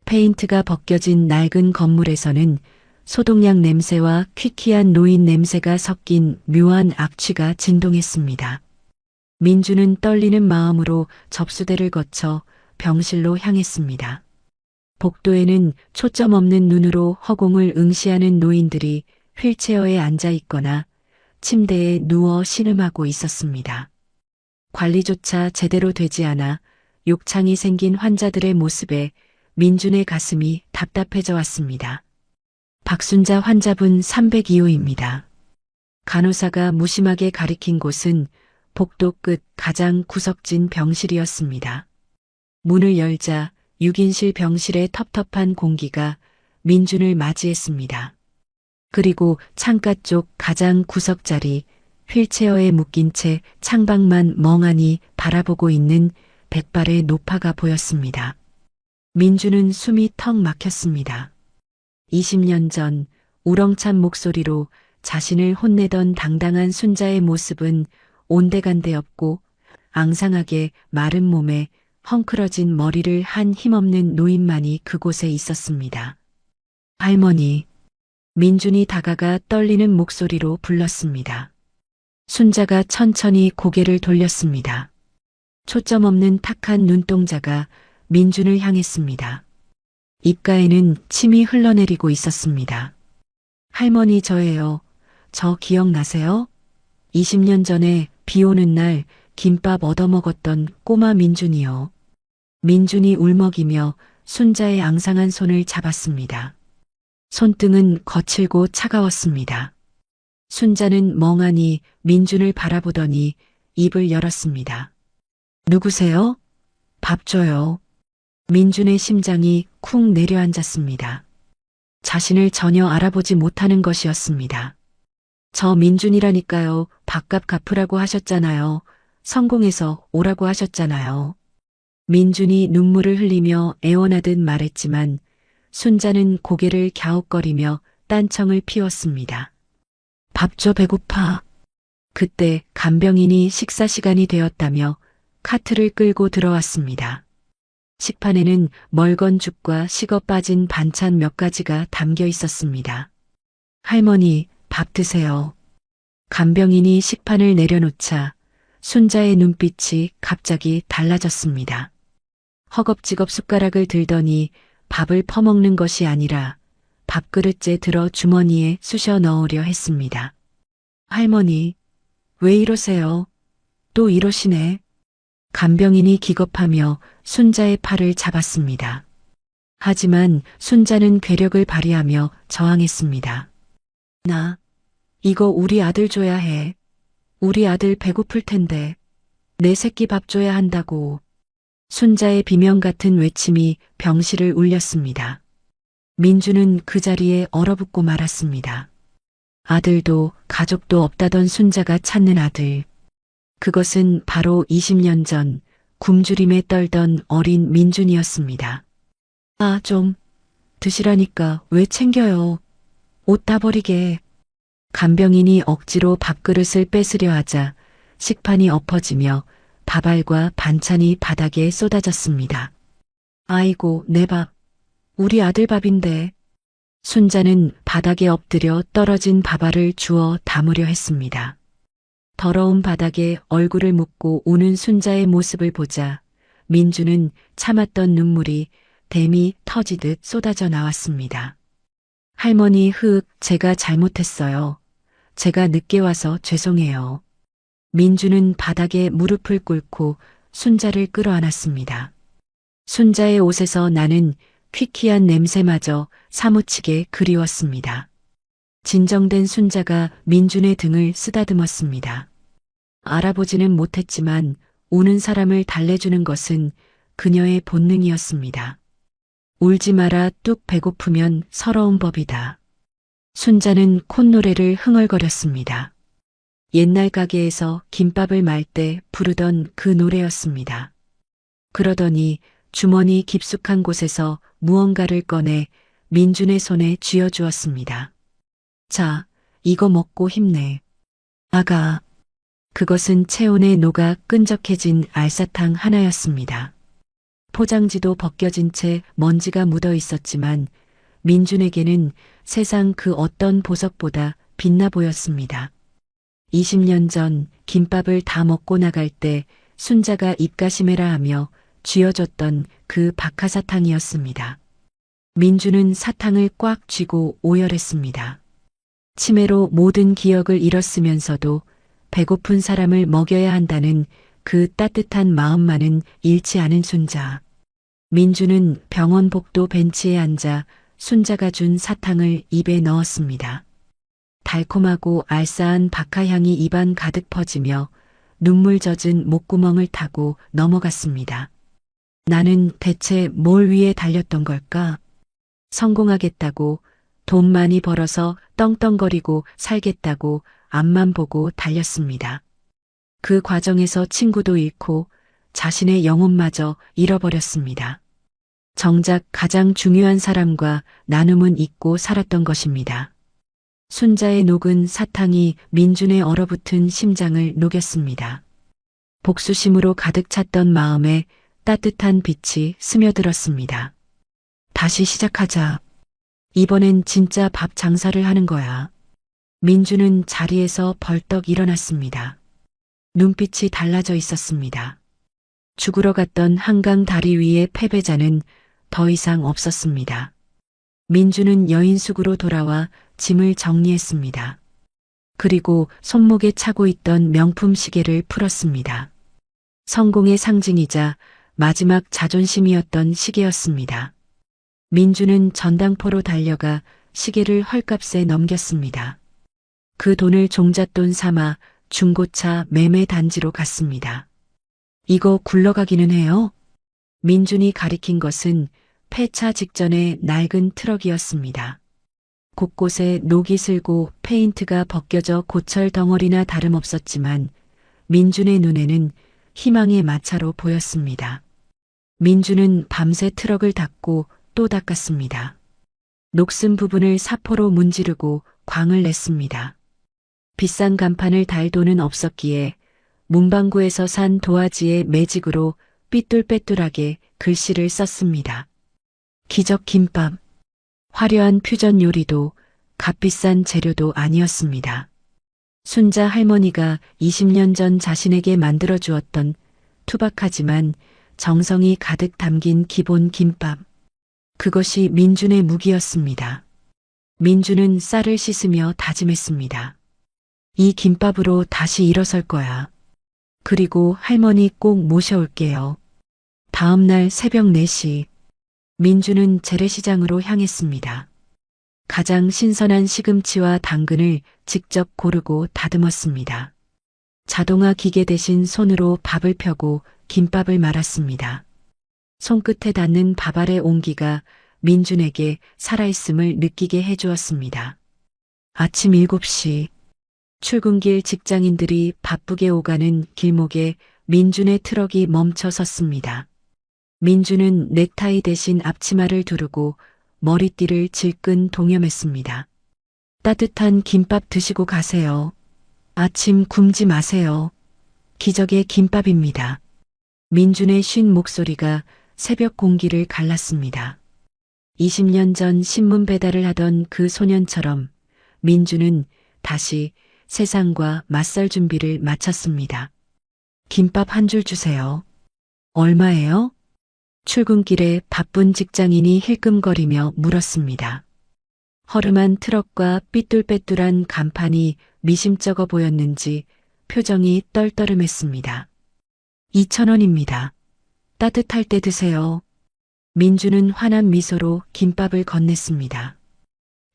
페인트가 벗겨진 낡은 건물에서는 소독약 냄새와 퀴퀴한 노인 냄새가 섞인 묘한 악취가 진동했습니다. 민주는 떨리는 마음으로 접수대를 거쳐 병실로 향했습니다. 복도에는 초점 없는 눈으로 허공을 응시하는 노인들이 휠체어에 앉아 있거나 침대에 누워 신음하고 있었습니다. 관리조차 제대로 되지 않아 욕창이 생긴 환자들의 모습에 민준의 가슴이 답답해져 왔습니다. 박순자 환자분 302호입니다. 간호사가 무심하게 가리킨 곳은 복도 끝 가장 구석진 병실이었습니다. 문을 열자 6인실 병실의 텁텁한 공기가 민준을 맞이했습니다. 그리고 창가 쪽 가장 구석자리 휠체어에 묶인 채 창밖만 멍하니 바라보고 있는 백발의 노파가 보였습니다. 민준은 숨이 턱 막혔습니다. 20년 전 우렁찬 목소리로 자신을 혼내던 당당한 순자의 모습은 온데간데 없고 앙상하게 마른 몸에 헝클어진 머리를 한 힘없는 노인만이 그곳에 있었습니다. 할머니. 민준이 다가가 떨리는 목소리로 불렀습니다. 순자가 천천히 고개를 돌렸습니다. 초점 없는 탁한 눈동자가 민준을 향했습니다. 입가에는 침이 흘러내리고 있었습니다. 할머니 저예요. 저 기억나세요? 20년 전에 비 오는 날 김밥 얻어먹었던 꼬마 민준이요. 민준이 울먹이며 순자의 앙상한 손을 잡았습니다. 손등은 거칠고 차가웠습니다. 순자는 멍하니 민준을 바라보더니 입을 열었습니다. 누구세요? 밥 줘요. 민준의 심장이 쿵 내려앉았습니다. 자신을 전혀 알아보지 못하는 것이었습니다. 저 민준이라니까요. 밥값 갚으라고 하셨잖아요. 성공해서 오라고 하셨잖아요. 민준이 눈물을 흘리며 애원하듯 말했지만 순자는 고개를 갸웃거리며 딴청을 피웠습니다. 밥 줘 배고파. 그때 간병인이 식사 시간이 되었다며 카트를 끌고 들어왔습니다. 식판에는 멀건 죽과 식어 빠진 반찬 몇 가지가 담겨 있었습니다. 할머니, 밥 드세요. 간병인이 식판을 내려놓자 순자의 눈빛이 갑자기 달라졌습니다. 허겁지겁 숟가락을 들더니 밥을 퍼먹는 것이 아니라 밥그릇째 들어 주머니에 쑤셔 넣으려 했습니다. 할머니, 왜 이러세요? 또 이러시네. 간병인이 기겁하며 순자의 팔을 잡았습니다. 하지만 순자는 괴력을 발휘하며 저항했습니다. 나, 이거 우리 아들 줘야 해. 우리 아들 배고플 텐데. 내 새끼 밥 줘야 한다고. 순자의 비명 같은 외침이 병실을 울렸습니다. 민주는 그 자리에 얼어붙고 말았습니다. 아들도 가족도 없다던 순자가 찾는 아들. 그것은 바로 20년 전 굶주림에 떨던 어린 민준이었습니다. 아, 좀 드시라니까 왜 챙겨요. 옷 다 버리게. 간병인이 억지로 밥그릇을 뺏으려 하자 식판이 엎어지며 밥알과 반찬이 바닥에 쏟아졌습니다. 아이고, 내 밥. 우리 아들 밥인데. 순자는 바닥에 엎드려 떨어진 밥알을 주워 담으려 했습니다. 더러운 바닥에 얼굴을 묻고 우는 순자의 모습을 보자 민주는 참았던 눈물이 댐이 터지듯 쏟아져 나왔습니다. 할머니, 제가 잘못했어요. 제가 늦게 와서 죄송해요. 민주는 바닥에 무릎을 꿇고 순자를 끌어안았습니다. 순자의 옷에서 나는 퀴퀴한 냄새마저 사무치게 그리웠습니다. 진정된 순자가 민준의 등을 쓰다듬었습니다. 알아보지는 못했지만 우는 사람을 달래주는 것은 그녀의 본능이었습니다. 울지 마라, 뚝 배고프면 서러운 법이다. 순자는 콧노래를 흥얼거렸습니다. 옛날 가게에서 김밥을 말 때 부르던 그 노래였습니다. 그러더니 주머니 깊숙한 곳에서 무언가를 꺼내 민준의 손에 쥐어주었습니다. 자, 이거 먹고 힘내. 아가. 그것은 체온에 녹아 끈적해진 알사탕 하나였습니다. 포장지도 벗겨진 채 먼지가 묻어 있었지만 민준에게는 세상 그 어떤 보석보다 빛나 보였습니다. 20년 전 김밥을 다 먹고 나갈 때 순자가 입가심해라 하며 쥐어줬던 그 박하사탕이었습니다. 민준은 사탕을 꽉 쥐고 오열했습니다. 치매로 모든 기억을 잃었으면서도 배고픈 사람을 먹여야 한다는 그 따뜻한 마음만은 잃지 않은 순자. 민주는 병원 복도 벤치에 앉아 순자가 준 사탕을 입에 넣었습니다. 달콤하고 알싸한 박하향이 입안 가득 퍼지며 눈물 젖은 목구멍을 타고 넘어갔습니다. 나는 대체 뭘 위해 달렸던 걸까? 성공하겠다고, 돈 많이 벌어서 떵떵거리고 살겠다고 앞만 보고 달렸습니다. 그 과정에서 친구도 잃고 자신의 영혼마저 잃어버렸습니다. 정작 가장 중요한 사람과 나눔은 잊고 살았던 것입니다. 순자의 녹은 사탕이 민준의 얼어붙은 심장을 녹였습니다. 복수심으로 가득 찼던 마음에 따뜻한 빛이 스며들었습니다. 다시 시작하자. 이번엔 진짜 밥 장사를 하는 거야. 민주는 자리에서 벌떡 일어났습니다. 눈빛이 달라져 있었습니다. 죽으러 갔던 한강 다리 위의 패배자는 더 이상 없었습니다. 민주는 여인숙으로 돌아와 짐을 정리했습니다. 그리고 손목에 차고 있던 명품 시계를 풀었습니다. 성공의 상징이자 마지막 자존심이었던 시계였습니다. 민주는 전당포로 달려가 시계를 헐값에 넘겼습니다. 그 돈을 종잣돈 삼아 중고차 매매 단지로 갔습니다. 이거 굴러가기는 해요? 민준이 가리킨 것은 폐차 직전의 낡은 트럭이었습니다. 곳곳에 녹이 슬고 페인트가 벗겨져 고철 덩어리나 다름없었지만 민준의 눈에는 희망의 마차로 보였습니다. 민준은 밤새 트럭을 닦고 또 닦았습니다. 녹슨 부분을 사포로 문지르고 광을 냈습니다. 비싼 간판을 달 돈은 없었기에 문방구에서 산 도화지의 매직으로 삐뚤빼뚤하게 글씨를 썼습니다. 기적 김밥. 화려한 퓨전 요리도 값비싼 재료도 아니었습니다. 순자 할머니가 20년 전 자신에게 만들어 주었던 투박하지만 정성이 가득 담긴 기본 김밥. 그것이 민준의 무기였습니다. 민준은 쌀을 씻으며 다짐했습니다. 이 김밥으로 다시 일어설 거야. 그리고 할머니 꼭 모셔올게요. 다음 날 새벽 4시, 민주는 재래시장으로 향했습니다. 가장 신선한 시금치와 당근을 직접 고르고 다듬었습니다. 자동화 기계 대신 손으로 밥을 펴고 김밥을 말았습니다. 손끝에 닿는 밥알의 온기가 민준에게 살아있음을 느끼게 해주었습니다. 아침 7시, 출근길 직장인들이 바쁘게 오가는 길목에 민준의 트럭이 멈춰 섰습니다. 민준은 넥타이 대신 앞치마를 두르고 머리띠를 질끈 동여맸습니다. 따뜻한 김밥 드시고 가세요. 아침 굶지 마세요. 기적의 김밥입니다. 민준의 쉰 목소리가 새벽 공기를 갈랐습니다. 20년 전 신문 배달을 하던 그 소년처럼 민준은 다시 세상과 맞설 준비를 마쳤습니다. 김밥 1줄 주세요. 얼마예요? 출근길에 바쁜 직장인이 힐끔거리며 물었습니다. 허름한 트럭과 삐뚤빼뚤한 간판이 미심쩍어 보였는지 표정이 떨떠름했습니다. 2,000원입니다. 따뜻할 때 드세요. 민주는 환한 미소로 김밥을 건넸습니다.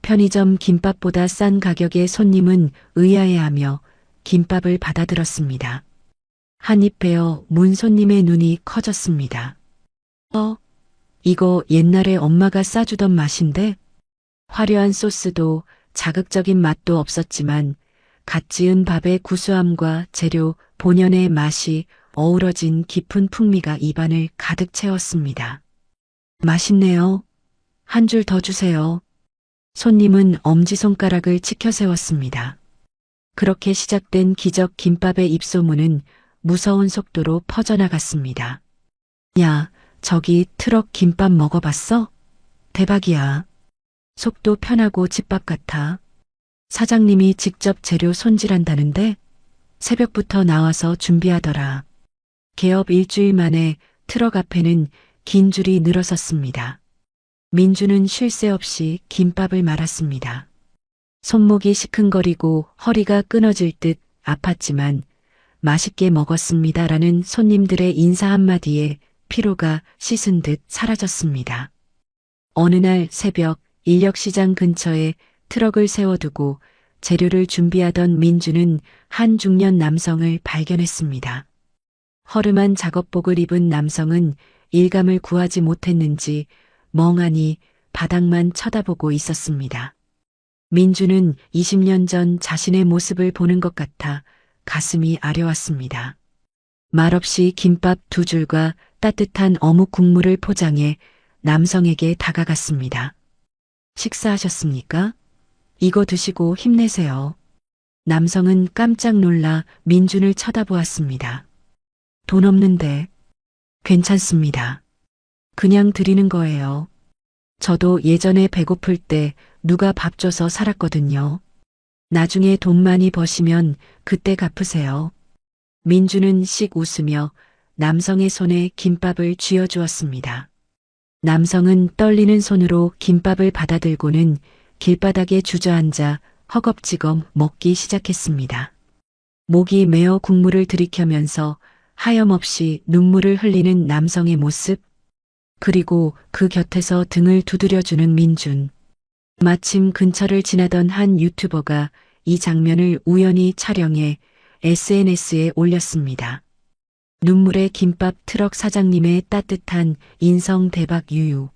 편의점 김밥보다 싼 가격에 손님은 의아해하며 김밥을 받아들었습니다. 한 입 베어 문 손님의 눈이 커졌습니다. 이거 옛날에 엄마가 싸주던 맛인데? 화려한 소스도 자극적인 맛도 없었지만 갓 지은 밥의 구수함과 재료 본연의 맛이 어우러진 깊은 풍미가 입안을 가득 채웠습니다. 맛있네요. 1줄 더 주세요. 손님은 엄지손가락을 치켜 세웠습니다. 그렇게 시작된 기적 김밥의 입소문은 무서운 속도로 퍼져나갔습니다. 야, 저기 트럭 김밥 먹어봤어? 대박이야. 속도 편하고 집밥 같아. 사장님이 직접 재료 손질한다는데 새벽부터 나와서 준비하더라. 개업 일주일 만에 트럭 앞에는 긴 줄이 늘어섰습니다. 민주는 쉴 새 없이 김밥을 말았습니다. 손목이 시큰거리고 허리가 끊어질 듯 아팠지만 맛있게 먹었습니다라는 손님들의 인사 한마디에 피로가 씻은 듯 사라졌습니다. 어느 날 새벽 인력시장 근처에 트럭을 세워두고 재료를 준비하던 민주는 한 중년 남성을 발견했습니다. 허름한 작업복을 입은 남성은 일감을 구하지 못했는지 멍하니 바닥만 쳐다보고 있었습니다. 민주는 20년 전 자신의 모습을 보는 것 같아 가슴이 아려왔습니다. 말없이 김밥 2줄과 따뜻한 어묵 국물을 포장해 남성에게 다가갔습니다. 식사하셨습니까? 이거 드시고 힘내세요. 남성은 깜짝 놀라 민준을 쳐다보았습니다. 돈 없는데. 괜찮습니다. 그냥 드리는 거예요. 저도 예전에 배고플 때 누가 밥 줘서 살았거든요. 나중에 돈 많이 버시면 그때 갚으세요. 민주는 씩 웃으며 남성의 손에 김밥을 쥐어주었습니다. 남성은 떨리는 손으로 김밥을 받아들고는 길바닥에 주저앉아 허겁지겁 먹기 시작했습니다. 목이 메어 국물을 들이켜면서 하염없이 눈물을 흘리는 남성의 모습, 그리고 그 곁에서 등을 두드려주는 민준. 마침 근처를 지나던 한 유튜버가 이 장면을 우연히 촬영해 SNS에 올렸습니다. 눈물의 김밥 트럭 사장님의 따뜻한 인성 대박 유유.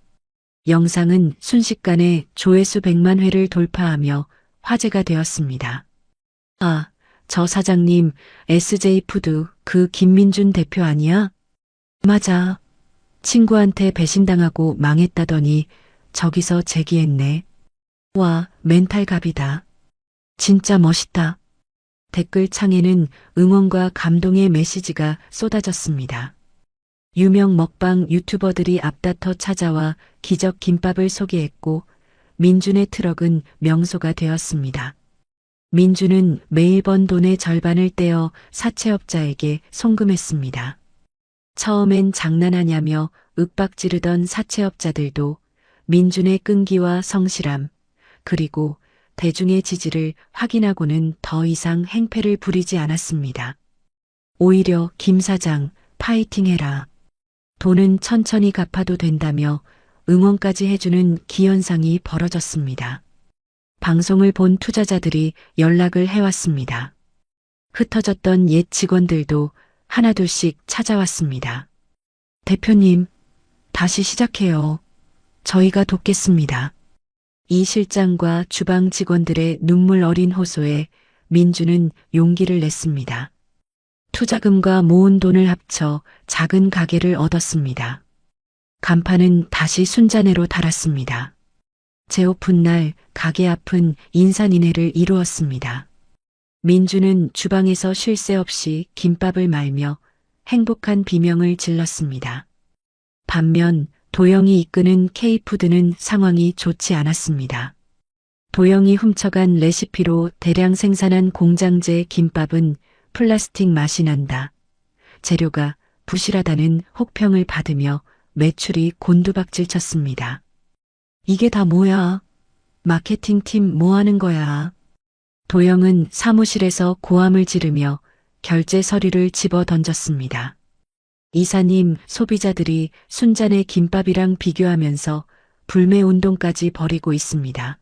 영상은 순식간에 조회수 100만 회를 돌파하며 화제가 되었습니다. 아, 저 사장님 SJ푸드 그 김민준 대표 아니야? 맞아. 친구한테 배신당하고 망했다더니 저기서 재기했네. 와, 멘탈 갑이다. 진짜 멋있다. 댓글 창에는 응원과 감동의 메시지가 쏟아졌습니다. 유명 먹방 유튜버들이 앞다퉈 찾아와 기적 김밥을 소개했고 민준의 트럭은 명소가 되었습니다. 민준은 매일 번 돈의 절반을 떼어 사채업자에게 송금했습니다. 처음엔 장난하냐며 윽박지르던 사채업자들도 민준의 끈기와 성실함, 그리고 대중의 지지를 확인하고는 더 이상 행패를 부리지 않았습니다. 오히려 김 사장 파이팅 해라. 돈은 천천히 갚아도 된다며 응원까지 해주는 기현상이 벌어졌습니다. 방송을 본 투자자들이 연락을 해왔습니다. 흩어졌던 옛 직원들도 하나둘씩 찾아왔습니다. 대표님, 다시 시작해요. 저희가 돕겠습니다. 이 실장과 주방 직원들의 눈물 어린 호소에 민주는 용기를 냈습니다. 투자금과 모은 돈을 합쳐 작은 가게를 얻었습니다. 간판은 다시 순자네로 달았습니다. 재오픈 날 가게 앞은 인산인해를 이루었습니다. 민주는 주방에서 쉴 새 없이 김밥을 말며 행복한 비명을 질렀습니다. 반면 도영이 이끄는 K푸드는 상황이 좋지 않았습니다. 도영이 훔쳐간 레시피로 대량 생산한 공장제 김밥은 플라스틱 맛이 난다. 재료가 부실하다는 혹평을 받으며 매출이 곤두박질 쳤습니다. 이게 다 뭐야? 마케팅팀 뭐 하는 거야? 도영은 사무실에서 고함을 지르며 결제 서류를 집어 던졌습니다. 이사님, 소비자들이 순잔의 김밥이랑 비교하면서 불매운동까지 벌이고 있습니다.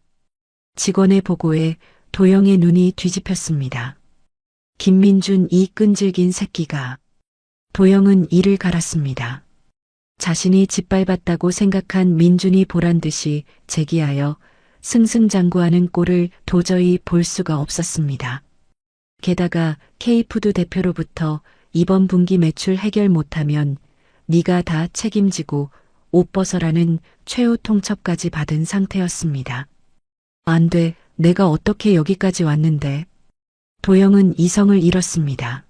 직원의 보고에 도영의 눈이 뒤집혔습니다. 김민준 이 끈질긴 새끼가. 도영은 이를 갈았습니다. 자신이 짓밟았다고 생각한 민준이 보란듯이 제기하여 승승장구하는 꼴을 도저히 볼 수가 없었습니다. 게다가 K푸드 대표로부터 이번 분기 매출 해결 못하면 네가 다 책임지고 옷 벗어라는 최후 통첩까지 받은 상태였습니다. 안 돼, 내가 어떻게 여기까지 왔는데. 도영은 이성을 잃었습니다.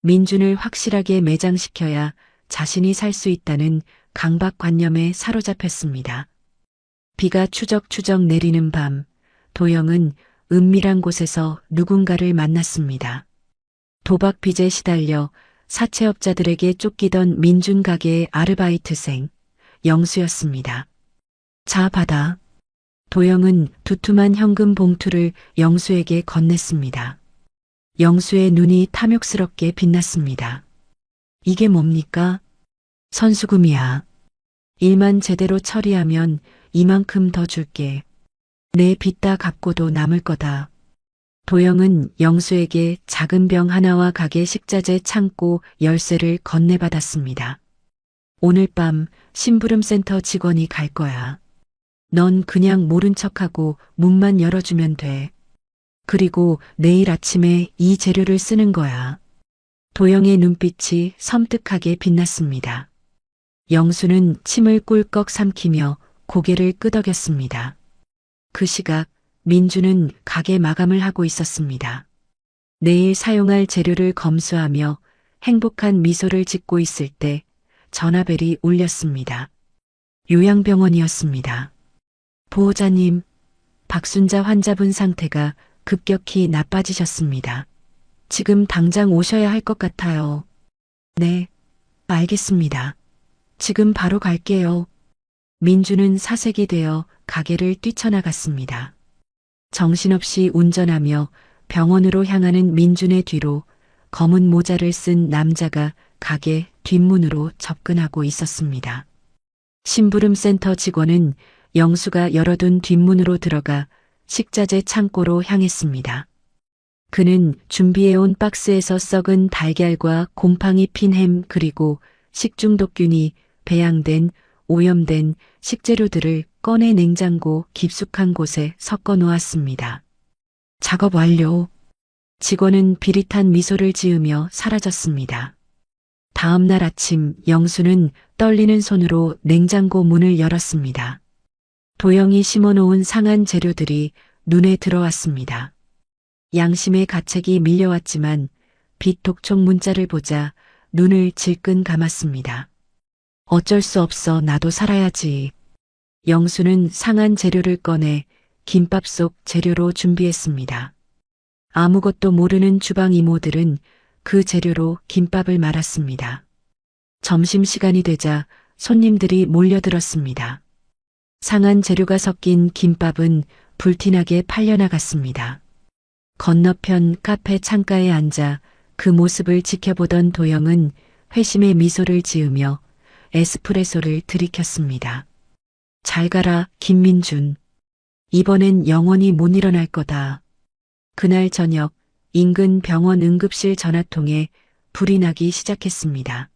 민준을 확실하게 매장시켜야 자신이 살 수 있다는 강박관념에 사로잡혔습니다. 비가 추적추적 내리는 밤, 도영은 은밀한 곳에서 누군가를 만났습니다. 도박 빚에 시달려 사채업자들에게 쫓기던 민준 가게의 아르바이트생, 영수였습니다. 자, 받아. 도영은 두툼한 현금 봉투를 영수에게 건넸습니다. 영수의 눈이 탐욕스럽게 빛났습니다. 이게 뭡니까? 선수금이야. 일만 제대로 처리하면 이만큼 더 줄게. 내 빚 다 갚고도 남을 거다. 도영은 영수에게 작은 병 하나와 가게 식자재 창고 열쇠를 건네받았습니다. 오늘 밤 심부름센터 직원이 갈 거야. 넌 그냥 모른 척하고 문만 열어주면 돼. 그리고 내일 아침에 이 재료를 쓰는 거야. 도영의 눈빛이 섬뜩하게 빛났습니다. 영수는 침을 꿀꺽 삼키며 고개를 끄덕였습니다. 그 시각 민주는 가게 마감을 하고 있었습니다. 내일 사용할 재료를 검수하며 행복한 미소를 짓고 있을 때 전화벨이 울렸습니다. 요양병원이었습니다. 보호자님, 박순자 환자분 상태가 급격히 나빠지셨습니다. 지금 당장 오셔야 할 것 같아요. 네, 알겠습니다. 지금 바로 갈게요. 민주는 사색이 되어 가게를 뛰쳐나갔습니다. 정신없이 운전하며 병원으로 향하는 민준의 뒤로 검은 모자를 쓴 남자가 가게 뒷문으로 접근하고 있었습니다. 심부름센터 직원은 영수가 열어둔 뒷문으로 들어가 식자재 창고로 향했습니다. 그는 준비해온 박스에서 썩은 달걀과 곰팡이 핀 햄 그리고 식중독균이 배양된 오염된 식재료들을 꺼내 냉장고 깊숙한 곳에 섞어 놓았습니다. 작업 완료. 직원은 비릿한 미소를 지으며 사라졌습니다. 다음 날 아침 영수는 떨리는 손으로 냉장고 문을 열었습니다. 도영이 심어놓은 상한 재료들이 눈에 들어왔습니다. 양심의 가책이 밀려왔지만 빚 독촉 문자를 보자 눈을 질끈 감았습니다. 어쩔 수 없어, 나도 살아야지. 영수는 상한 재료를 꺼내 김밥 속 재료로 준비했습니다. 아무것도 모르는 주방 이모들은 그 재료로 김밥을 말았습니다. 점심시간이 되자 손님들이 몰려들었습니다. 상한 재료가 섞인 김밥은 불티나게 팔려나갔습니다. 건너편 카페 창가에 앉아 그 모습을 지켜보던 도영은 회심의 미소를 지으며 에스프레소를 들이켰습니다. 잘 가라, 김민준. 이번엔 영원히 못 일어날 거다. 그날 저녁 인근 병원 응급실 전화통에 불이 나기 시작했습니다.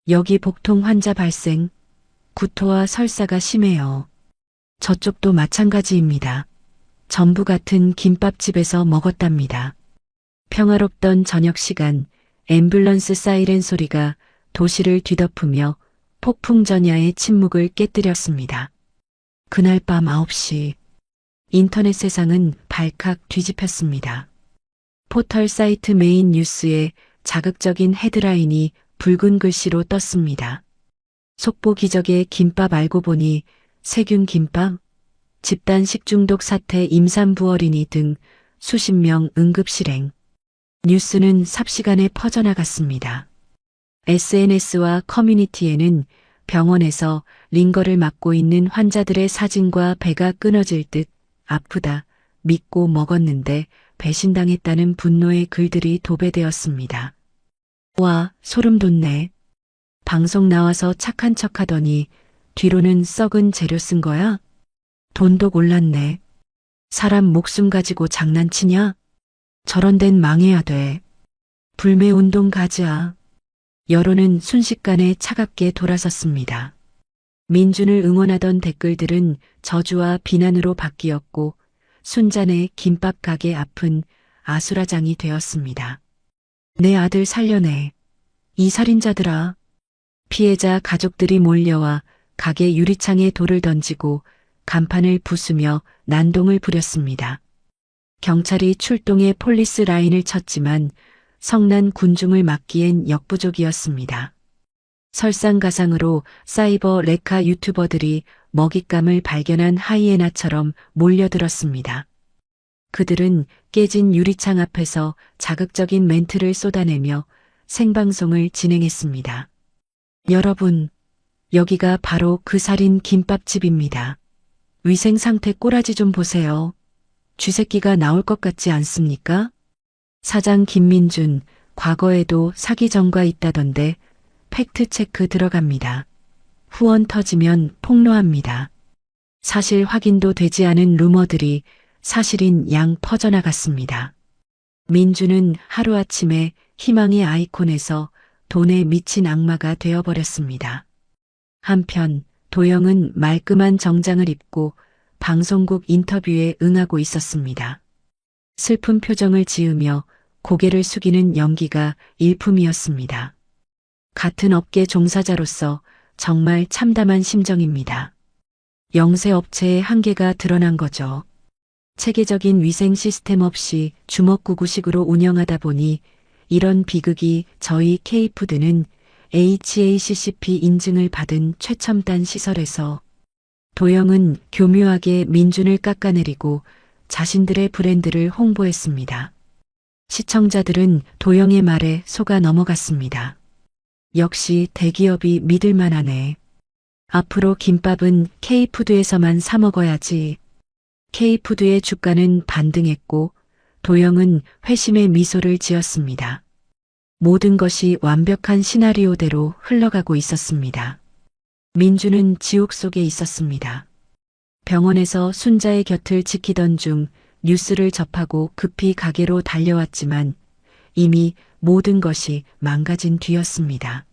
여기 복통 환자 발생, 구토와 설사가 심해요. 저쪽도 마찬가지입니다. 전부 같은 김밥집에서 먹었답니다. 평화롭던 저녁 시간 앰뷸런스 사이렌 소리가 도시를 뒤덮으며 폭풍 전야의 침묵을 깨뜨렸습니다. 그날 밤 9시 인터넷 세상은 발칵 뒤집혔습니다. 포털 사이트 메인 뉴스에 자극적인 헤드라인이 붉은 글씨로 떴습니다. 속보 기적의 김밥 알고 보니 세균 김밥, 집단 식중독 사태 임산부 어린이 등 수십 명 응급실행. 뉴스는 삽시간에 퍼져나갔습니다. SNS와 커뮤니티에는 병원에서 링거를 맞고 있는 환자들의 사진과 배가 끊어질 듯 아프다, 믿고 먹었는데 배신당했다는 분노의 글들이 도배되었습니다. 와, 소름 돋네. 방송 나와서 착한 척 하더니 뒤로는 썩은 재료 쓴 거야? 돈도 골랐네. 사람 목숨 가지고 장난치냐? 저런 데는 망해야 돼. 불매운동 가자. 여론은 순식간에 차갑게 돌아섰습니다. 민준을 응원하던 댓글들은 저주와 비난으로 바뀌었고 순잔의 김밥 가게 앞은 아수라장이 되었습니다. 내 아들 살려내. 이 살인자들아. 피해자 가족들이 몰려와 가게 유리창에 돌을 던지고 간판을 부수며 난동을 부렸습니다. 경찰이 출동해 폴리스 라인을 쳤지만 성난 군중을 막기엔 역부족이었습니다. 설상가상으로 사이버 레카 유튜버들이 먹잇감을 발견한 하이에나처럼 몰려들었습니다. 그들은 깨진 유리창 앞에서 자극적인 멘트를 쏟아내며 생방송을 진행했습니다. 여러분, 여기가 바로 그 살인 김밥집입니다. 위생 상태 꼬라지 좀 보세요. 쥐새끼가 나올 것 같지 않습니까? 사장 김민준, 과거에도 사기 전과 있다던데 팩트체크 들어갑니다. 후원 터지면 폭로합니다. 사실 확인도 되지 않은 루머들이 사실인 양 퍼져나갔습니다. 민준은 하루아침에 희망의 아이콘에서 돈에 미친 악마가 되어버렸습니다. 한편 도영은 말끔한 정장을 입고 방송국 인터뷰에 응하고 있었습니다. 슬픈 표정을 지으며 고개를 숙이는 연기가 일품이었습니다. 같은 업계 종사자로서 정말 참담한 심정입니다. 영세 업체의 한계가 드러난 거죠. 체계적인 위생 시스템 없이 주먹구구식으로 운영하다 보니 이런 비극이 저희 K푸드는 HACCP 인증을 받은 최첨단 시설에서 도영은 교묘하게 민준을 깎아내리고 자신들의 브랜드를 홍보했습니다. 시청자들은 도영의 말에 속아 넘어갔습니다. 역시 대기업이 믿을만하네. 앞으로 김밥은 K푸드에서만 사 먹어야지. K푸드의 주가는 반등했고 도영은 회심의 미소를 지었습니다. 모든 것이 완벽한 시나리오대로 흘러가고 있었습니다. 민주는 지옥 속에 있었습니다. 병원에서 순자의 곁을 지키던 중 뉴스를 접하고 급히 가게로 달려왔지만 이미 모든 것이 망가진 뒤였습니다.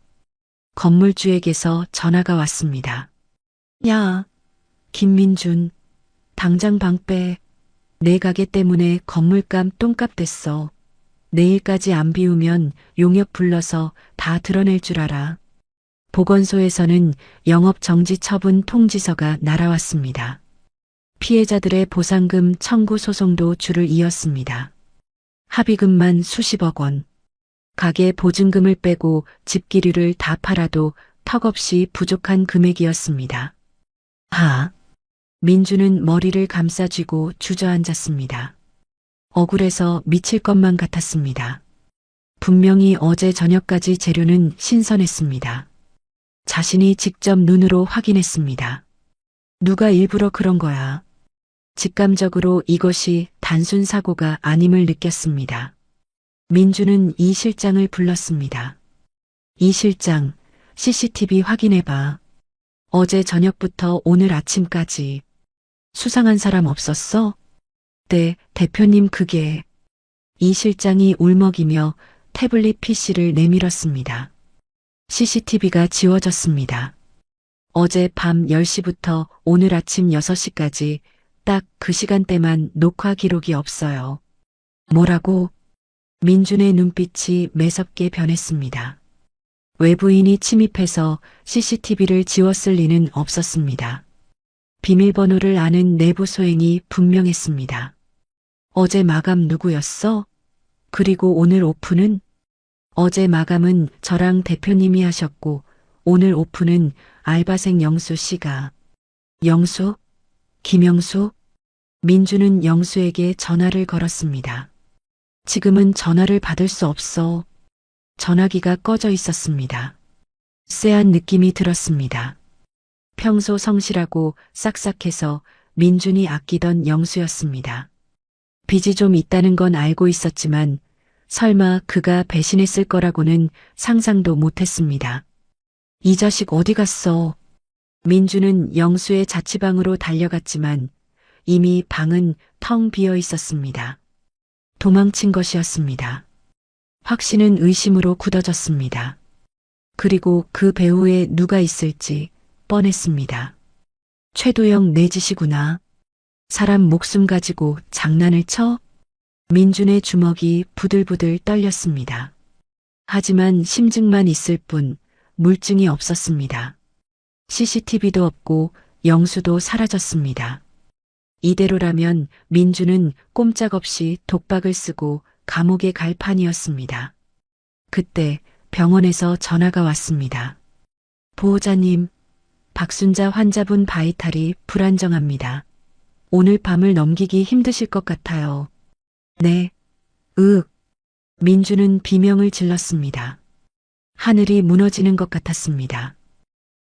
건물주에게서 전화가 왔습니다. 야, 김민준, 당장 방 빼. 내 가게 때문에 건물값 똥값 됐어. 내일까지 안 비우면 용역 불러서 다 드러낼 줄 알아. 보건소에서는 영업정지 처분 통지서가 날아왔습니다. 피해자들의 보상금 청구 소송도 줄을 이었습니다. 합의금만 수십억 원. 가게 보증금을 빼고 집기류를 다 팔아도 턱없이 부족한 금액이었습니다. 민주는 머리를 감싸쥐고 주저앉았습니다. 억울해서 미칠 것만 같았습니다. 분명히 어제 저녁까지 재료는 신선했습니다. 자신이 직접 눈으로 확인했습니다. 누가 일부러 그런 거야. 직감적으로 이것이 단순 사고가 아님을 느꼈습니다. 민주는 이 실장을 불렀습니다. 이 실장, CCTV 확인해봐. 어제 저녁부터 오늘 아침까지 수상한 사람 없었어? 네, 대표님 그게. 이 실장이 울먹이며 태블릿 PC를 내밀었습니다. CCTV가 지워졌습니다. 어제 밤 10시부터 오늘 아침 6시까지 딱 그 시간대만 녹화 기록이 없어요. 뭐라고? 민준의 눈빛이 매섭게 변했습니다. 외부인이 침입해서 CCTV를 지웠을 리는 없었습니다. 비밀번호를 아는 내부 소행이 분명했습니다. 어제 마감 누구였어? 그리고 오늘 오픈은? 어제 마감은 저랑 대표님이 하셨고 오늘 오픈은 알바생 영수 씨가. 영수? 김영수? 민주는 영수에게 전화를 걸었습니다. 지금은 전화를 받을 수 없어. 전화기가 꺼져 있었습니다. 쎄한 느낌이 들었습니다. 평소 성실하고 싹싹해서 민준이 아끼던 영수였습니다. 빚이 좀 있다는 건 알고 있었지만 설마 그가 배신했을 거라고는 상상도 못했습니다. 이 자식 어디 갔어? 민주는 영수의 자취방으로 달려갔지만 이미 방은 텅 비어 있었습니다. 도망친 것이었습니다. 확신은 의심으로 굳어졌습니다. 그리고 그 배후에 누가 있을지 뻔했습니다. 최도영 내 짓이구나. 사람 목숨 가지고 장난을 쳐? 민준의 주먹이 부들부들 떨렸습니다. 하지만 심증만 있을 뿐 물증이 없었습니다. CCTV도 없고 영수도 사라졌습니다. 이대로라면 민주는 꼼짝없이 독박을 쓰고 감옥에 갈 판이었습니다. 그때 병원에서 전화가 왔습니다. 보호자님, 박순자 환자분 바이탈이 불안정합니다. 오늘 밤을 넘기기 힘드실 것 같아요. 네, 민주는 비명을 질렀습니다. 하늘이 무너지는 것 같았습니다.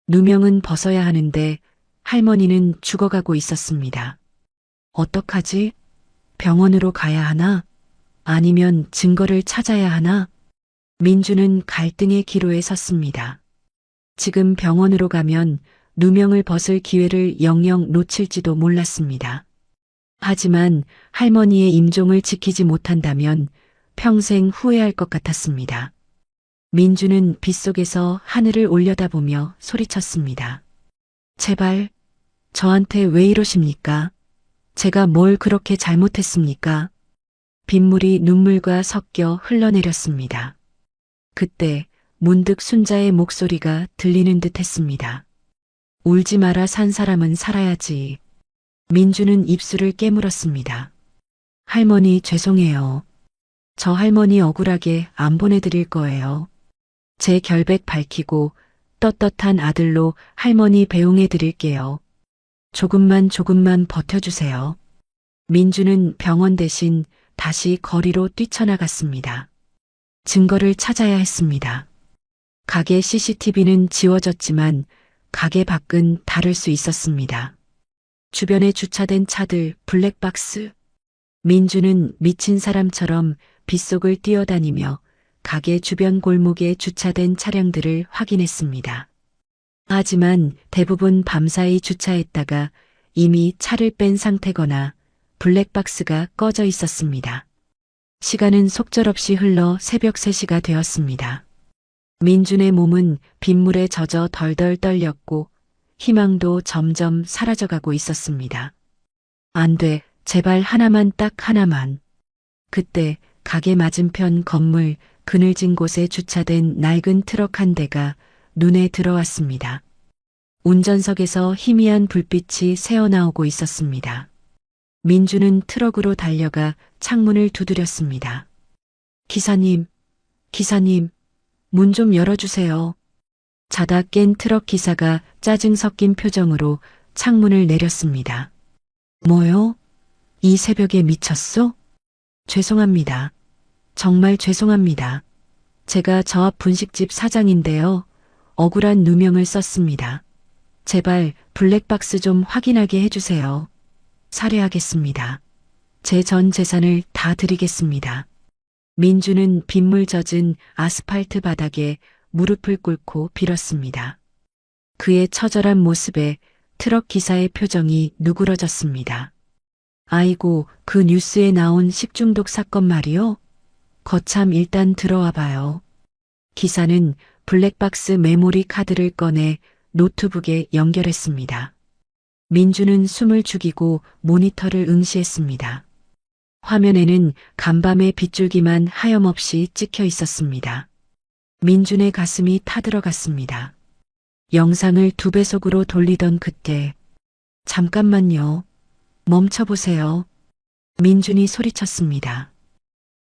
누명은 벗어야 하는데 할머니는 죽어가고 있었습니다. 어떡하지? 병원으로 가야 하나? 아니면 증거를 찾아야 하나? 민주는 갈등의 기로에 섰습니다. 지금 병원으로 가면 누명을 벗을 기회를 영영 놓칠지도 몰랐습니다. 하지만 할머니의 임종을 지키지 못한다면 평생 후회할 것 같았습니다. 민주는 빗속에서 하늘을 올려다보며 소리쳤습니다. 제발, 저한테 왜 이러십니까? 제가 뭘 그렇게 잘못했습니까? 빗물이 눈물과 섞여 흘러내렸습니다. 그때 문득 순자의 목소리가 들리는 듯 했습니다. 울지 마라 산 사람은 살아야지. 민주는 입술을 깨물었습니다. 할머니 죄송해요. 저 할머니 억울하게 안 보내드릴 거예요. 제 결백 밝히고 떳떳한 아들로 할머니 배웅해 드릴게요. 조금만 버텨주세요. 민주는 병원 대신 다시 거리로 뛰쳐나갔습니다. 증거를 찾아야 했습니다. 가게 CCTV는 지워졌지만 가게 밖은 다를 수 있었습니다. 주변에 주차된 차들, 블랙박스. 민주는 미친 사람처럼 빗속을 뛰어다니며 가게 주변 골목에 주차된 차량들을 확인했습니다. 하지만 대부분 밤사이 주차했다가 이미 차를 뺀 상태거나 블랙박스가 꺼져 있었습니다. 시간은 속절없이 흘러 새벽 3시가 되었습니다. 민준의 몸은 빗물에 젖어 덜덜 떨렸고 희망도 점점 사라져가고 있었습니다. 안 돼, 제발 하나만 딱 하나만. 그때 가게 맞은편 건물 그늘진 곳에 주차된 낡은 트럭 한 대가 눈에 들어왔습니다. 운전석에서 희미한 불빛이 새어나오고 있었습니다. 민주는 트럭으로 달려가 창문을 두드렸습니다. 기사님, 문 좀 열어주세요. 자다 깬 트럭 기사가 짜증 섞인 표정으로 창문을 내렸습니다. 뭐요? 이 새벽에 미쳤어? 죄송합니다. 정말 죄송합니다. 제가 저 앞 분식집 사장인데요. 억울한 누명을 썼습니다. 제발 블랙박스 좀 확인하게 해주세요. 살해하겠습니다. 제 전 재산을 다 드리겠습니다. 민주는 빗물 젖은 아스팔트 바닥에 무릎을 꿇고 빌었습니다. 그의 처절한 모습에 트럭 기사의 표정이 누그러졌습니다. 아이고, 그 뉴스에 나온 식중독 사건 말이요? 거참 일단 들어와 봐요. 기사는 블랙박스 메모리 카드를 꺼내 노트북에 연결했습니다. 민주는 숨을 죽이고 모니터를 응시했습니다. 화면에는 간밤의 빗줄기만 하염없이 찍혀 있었습니다. 민준의 가슴이 타들어갔습니다. 영상을 2배속으로 돌리던 그때, 잠깐만요. 멈춰보세요. 민준이 소리쳤습니다.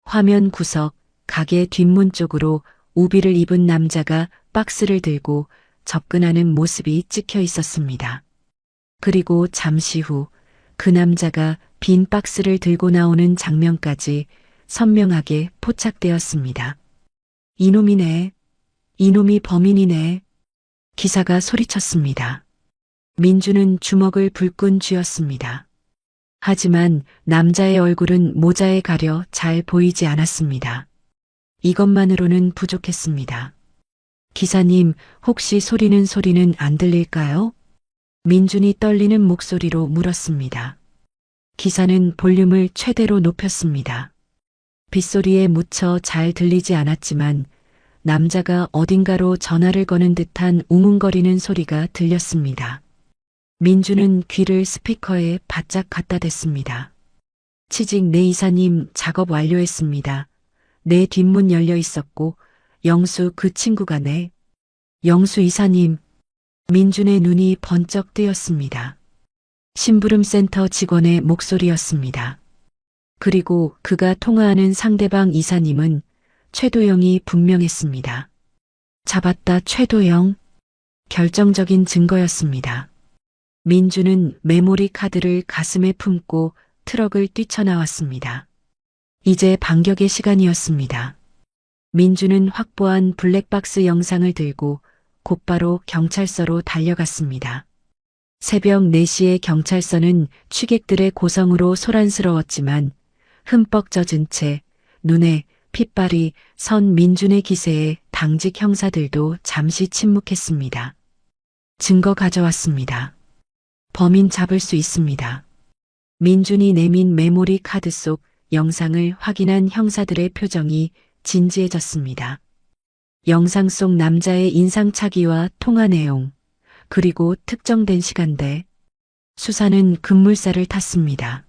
화면 구석, 가게 뒷문 쪽으로 우비를 입은 남자가 박스를 들고 접근하는 모습이 찍혀 있었습니다. 그리고 잠시 후 그 남자가 빈 박스를 들고 나오는 장면까지 선명하게 포착되었습니다. 이놈이네. 이놈이 범인이네. 기사가 소리쳤습니다. 민주는 주먹을 불끈 쥐었습니다. 하지만 남자의 얼굴은 모자에 가려 잘 보이지 않았습니다. 이것만으로는 부족했습니다. 기사님, 혹시 소리는 안 들릴까요? 민준이 떨리는 목소리로 물었습니다. 기사는 볼륨을 최대로 높였습니다. 빗소리에 묻혀 잘 들리지 않았지만 남자가 어딘가로 전화를 거는 듯한 웅웅거리는 소리가 들렸습니다. 민주는 귀를 스피커에 바짝 갖다 댔습니다. 치직 네 이사님 작업 완료했습니다. 내 뒷문 열려 있었고 영수 그 친구가 네. 영수 이사님. 민준의 눈이 번쩍 뜨였습니다. 심부름센터 직원의 목소리였습니다. 그리고 그가 통화하는 상대방 이사님은 최도영이 분명했습니다. 잡았다 최도영. 결정적인 증거였습니다. 민주는 메모리 카드를 가슴에 품고 트럭을 뛰쳐나왔습니다. 이제 반격의 시간이었습니다. 민주는 확보한 블랙박스 영상을 들고 곧바로 경찰서로 달려갔습니다. 새벽 4시의 경찰서는 취객들의 고성으로 소란스러웠지만 흠뻑 젖은 채 눈에 핏발이 선 민준의 기세에 당직 형사들도 잠시 침묵했습니다. 증거 가져왔습니다. 범인 잡을 수 있습니다. 민준이 내민 메모리 카드 속 영상을 확인한 형사들의 표정이 진지해졌습니다. 영상 속 남자의 인상착의와 통화 내용, 그리고 특정된 시간대, 수사는 급물살을 탔습니다.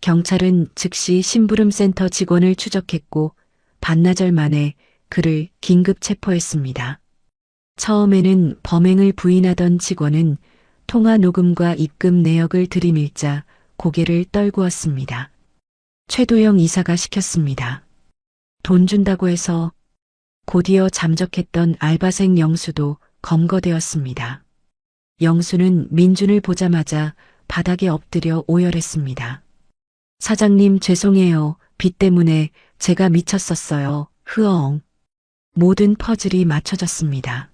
경찰은 즉시 심부름센터 직원을 추적했고 반나절 만에 그를 긴급 체포했습니다. 처음에는 범행을 부인하던 직원은 통화 녹음과 입금 내역을 들이밀자 고개를 떨구었습니다. 최도영 이사가 시켰습니다. 돈 준다고 해서. 곧이어 잠적했던 알바생 영수도 검거되었습니다. 영수는 민준을 보자마자 바닥에 엎드려 오열했습니다. 사장님 죄송해요. 빚 때문에 제가 미쳤었어요. 흐엉. 모든 퍼즐이 맞춰졌습니다.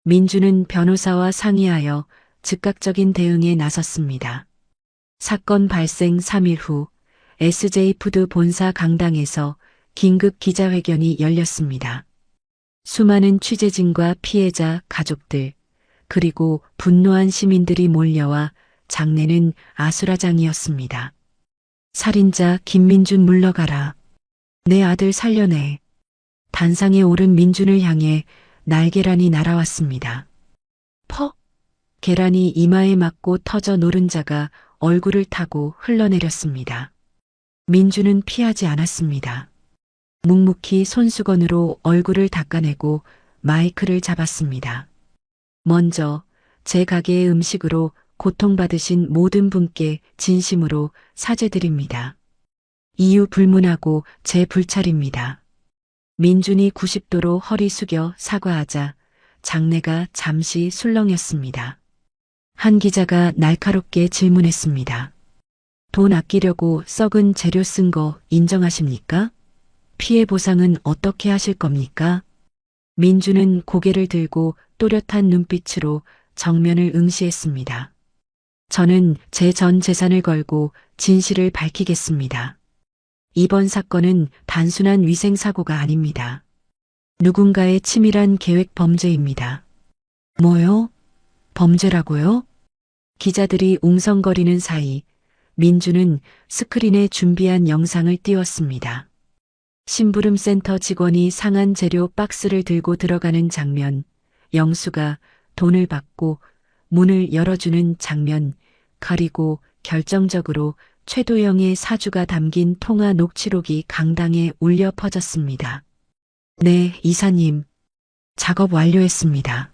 민준은 변호사와 상의하여 즉각적인 대응에 나섰습니다. 사건 발생 3일 후 SJ푸드 본사 강당에서 긴급 기자회견이 열렸습니다. 수많은 취재진과 피해자, 가족들, 그리고 분노한 시민들이 몰려와 장내는 아수라장이었습니다. 살인자 김민준 물러가라. 내 아들 살려내. 단상에 오른 민준을 향해 날계란이 날아왔습니다. 퍽! 계란이 이마에 맞고 터져 노른자가 얼굴을 타고 흘러내렸습니다. 민준은 피하지 않았습니다. 묵묵히 손수건으로 얼굴을 닦아내고 마이크를 잡았습니다. 먼저 제 가게의 음식으로 고통받으신 모든 분께 진심으로 사죄드립니다. 이유 불문하고 제 불찰입니다. 민준이 90도로 허리 숙여 사과하자 장내가 잠시 술렁였습니다. 한 기자가 날카롭게 질문했습니다. 돈 아끼려고 썩은 재료 쓴 거 인정하십니까? 피해 보상은 어떻게 하실 겁니까? 민주는 고개를 들고 또렷한 눈빛으로 정면을 응시했습니다. 저는 제 전 재산을 걸고 진실을 밝히겠습니다. 이번 사건은 단순한 위생사고가 아닙니다. 누군가의 치밀한 계획 범죄입니다. 뭐요? 범죄라고요? 기자들이 웅성거리는 사이 민주는 스크린에 준비한 영상을 띄웠습니다. 심부름센터 직원이 상한 재료 박스를 들고 들어가는 장면, 영수가 돈을 받고 문을 열어주는 장면, 그리고 결정적으로 최도영의 사주가 담긴 통화 녹취록이 강당에 울려 퍼졌습니다. 네, 이사님. 작업 완료했습니다.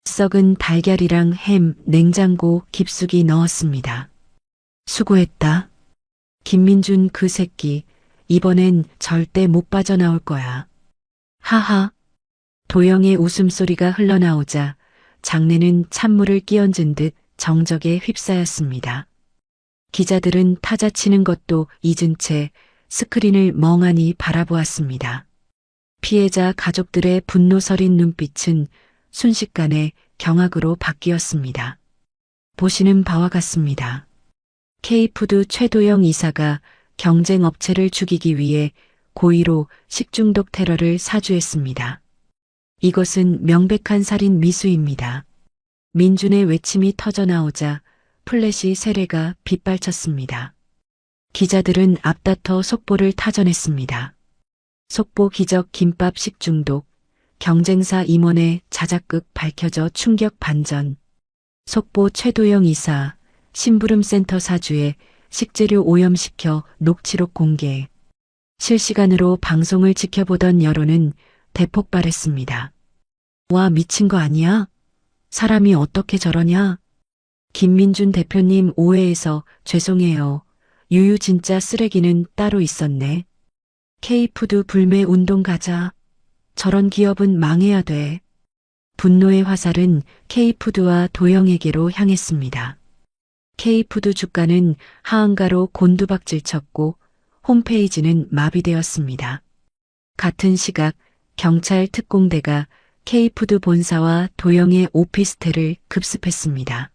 썩은 달걀이랑 햄, 냉장고 깊숙이 넣었습니다. 수고했다. 김민준 그 새끼, 이번엔 절대 못 빠져나올 거야. 하하. 도영의 웃음소리가 흘러나오자 장내는 찬물을 끼얹은 듯 정적에 휩싸였습니다. 기자들은 타자 치는 것도 잊은 채 스크린을 멍하니 바라보았습니다. 피해자 가족들의 분노 서린 눈빛은 순식간에 경악으로 바뀌었습니다. 보시는 바와 같습니다. K푸드 최도영 이사가 경쟁업체를 죽이기 위해 고의로 식중독 테러를 사주했습니다. 이것은 명백한 살인 미수입니다. 민준의 외침이 터져나오자 플래시 세례가 빗발쳤습니다. 기자들은 앞다퉈 속보를 타전했습니다. 속보 기적 김밥 식중독, 경쟁사 임원의 자작극 밝혀져 충격 반전, 속보 최도영 이사, 심부름센터 사주에 식재료 오염시켜 녹취록 공개. 실시간으로 방송을 지켜보던 여론은 대폭발했습니다. 와, 미친 거 아니야? 사람이 어떻게 저러냐? 김민준 대표님 오해해서 죄송해요. 유유 진짜 쓰레기는 따로 있었네. K푸드 불매 운동 가자. 저런 기업은 망해야 돼. 분노의 화살은 K푸드와 도영에게로 향했습니다. K푸드 주가는 하한가로 곤두박질 쳤고 홈페이지는 마비되었습니다. 같은 시각 경찰 특공대가 K푸드 본사와 도영의 오피스텔을 급습했습니다.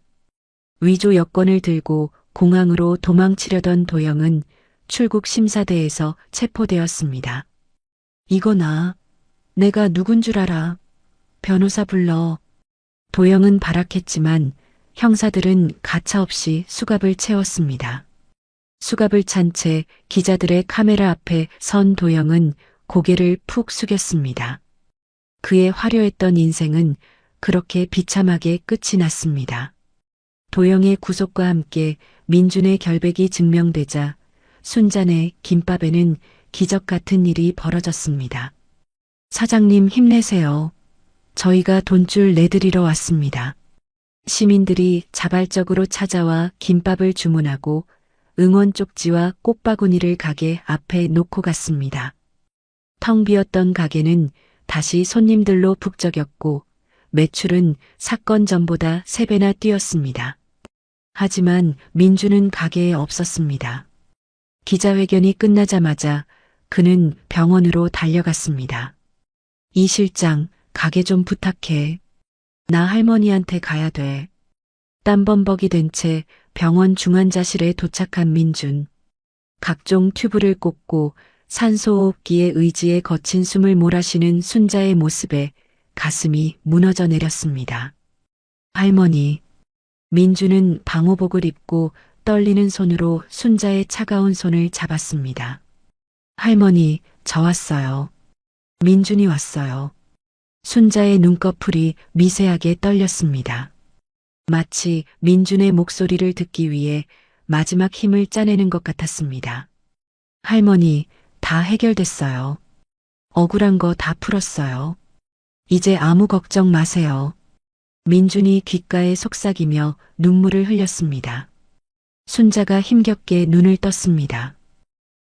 위조 여권을 들고 공항으로 도망치려던 도영은 출국 심사대에서 체포되었습니다. 이거나 내가 누군 줄 알아. 변호사 불러. 도영은 발악했지만 형사들은 가차없이 수갑을 채웠습니다. 수갑을 찬 채 기자들의 카메라 앞에 선 도영은 고개를 푹 숙였습니다. 그의 화려했던 인생은 그렇게 비참하게 끝이 났습니다. 도영의 구속과 함께 민준의 결백이 증명되자 순잔의 김밥에는 기적 같은 일이 벌어졌습니다. 사장님 힘내세요. 저희가 돈줄 내드리러 왔습니다. 시민들이 자발적으로 찾아와 김밥을 주문하고 응원 쪽지와 꽃바구니를 가게 앞에 놓고 갔습니다. 텅 비었던 가게는 다시 손님들로 북적였고 매출은 사건 전보다 3배나 뛰었습니다. 하지만 민주는 가게에 없었습니다. 기자회견이 끝나자마자 그는 병원으로 달려갔습니다. 이 실장, 가게 좀 부탁해. 나 할머니한테 가야 돼. 땀범벅이 된 채 병원 중환자실에 도착한 민준. 각종 튜브를 꽂고 산소호흡기에 의지해 거친 숨을 몰아쉬는 순자의 모습에 가슴이 무너져 내렸습니다. 할머니. 민준은 방호복을 입고 떨리는 손으로 순자의 차가운 손을 잡았습니다. 할머니, 저 왔어요. 민준이 왔어요. 순자의 눈꺼풀이 미세하게 떨렸습니다. 마치 민준의 목소리를 듣기 위해 마지막 힘을 짜내는 것 같았습니다. 할머니, 다 해결됐어요. 억울한 거 다 풀었어요. 이제 아무 걱정 마세요. 민준이 귓가에 속삭이며 눈물을 흘렸습니다. 순자가 힘겹게 눈을 떴습니다.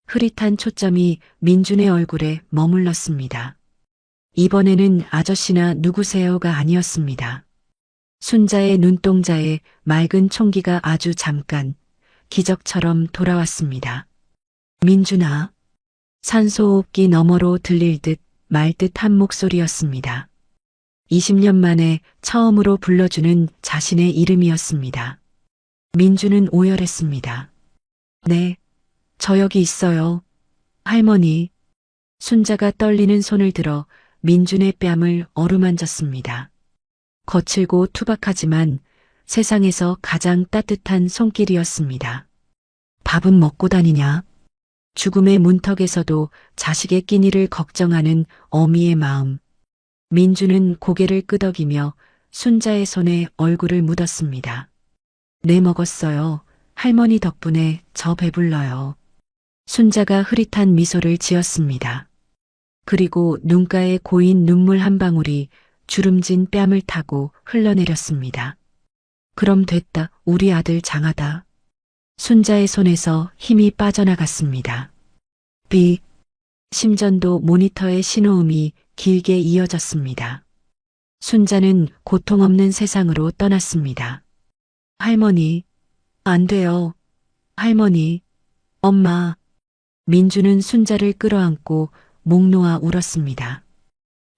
흐릿한 초점이 민준의 얼굴에 머물렀습니다. 이번에는 아저씨나 누구세요가 아니었습니다. 순자의 눈동자에 맑은 총기가 아주 잠깐 기적처럼 돌아왔습니다. 민준아. 산소호흡기 너머로 들릴 듯 말 듯한 목소리였습니다. 20년 만에 처음으로 불러주는 자신의 이름이었습니다. 민준은 오열했습니다. 네, 저 여기 있어요. 할머니, 순자가 떨리는 손을 들어 민준의 뺨을 어루만졌습니다. 거칠고 투박하지만 세상에서 가장 따뜻한 손길이었습니다. 밥은 먹고 다니냐? 죽음의 문턱에서도 자식의 끼니를 걱정하는 어미의 마음. 민주는 고개를 끄덕이며 순자의 손에 얼굴을 묻었습니다. 네, 먹었어요. 할머니 덕분에 저 배불러요. 순자가 흐릿한 미소를 지었습니다. 그리고 눈가에 고인 눈물 한 방울이 주름진 뺨을 타고 흘러내렸습니다. 그럼 됐다. 우리 아들 장하다. 순자의 손에서 힘이 빠져나갔습니다. 비. 심전도 모니터의 신호음이 길게 이어졌습니다. 순자는 고통 없는 세상으로 떠났습니다. 할머니, 안 돼요. 할머니, 엄마. 민주는 순자를 끌어안고 목 놓아 울었습니다.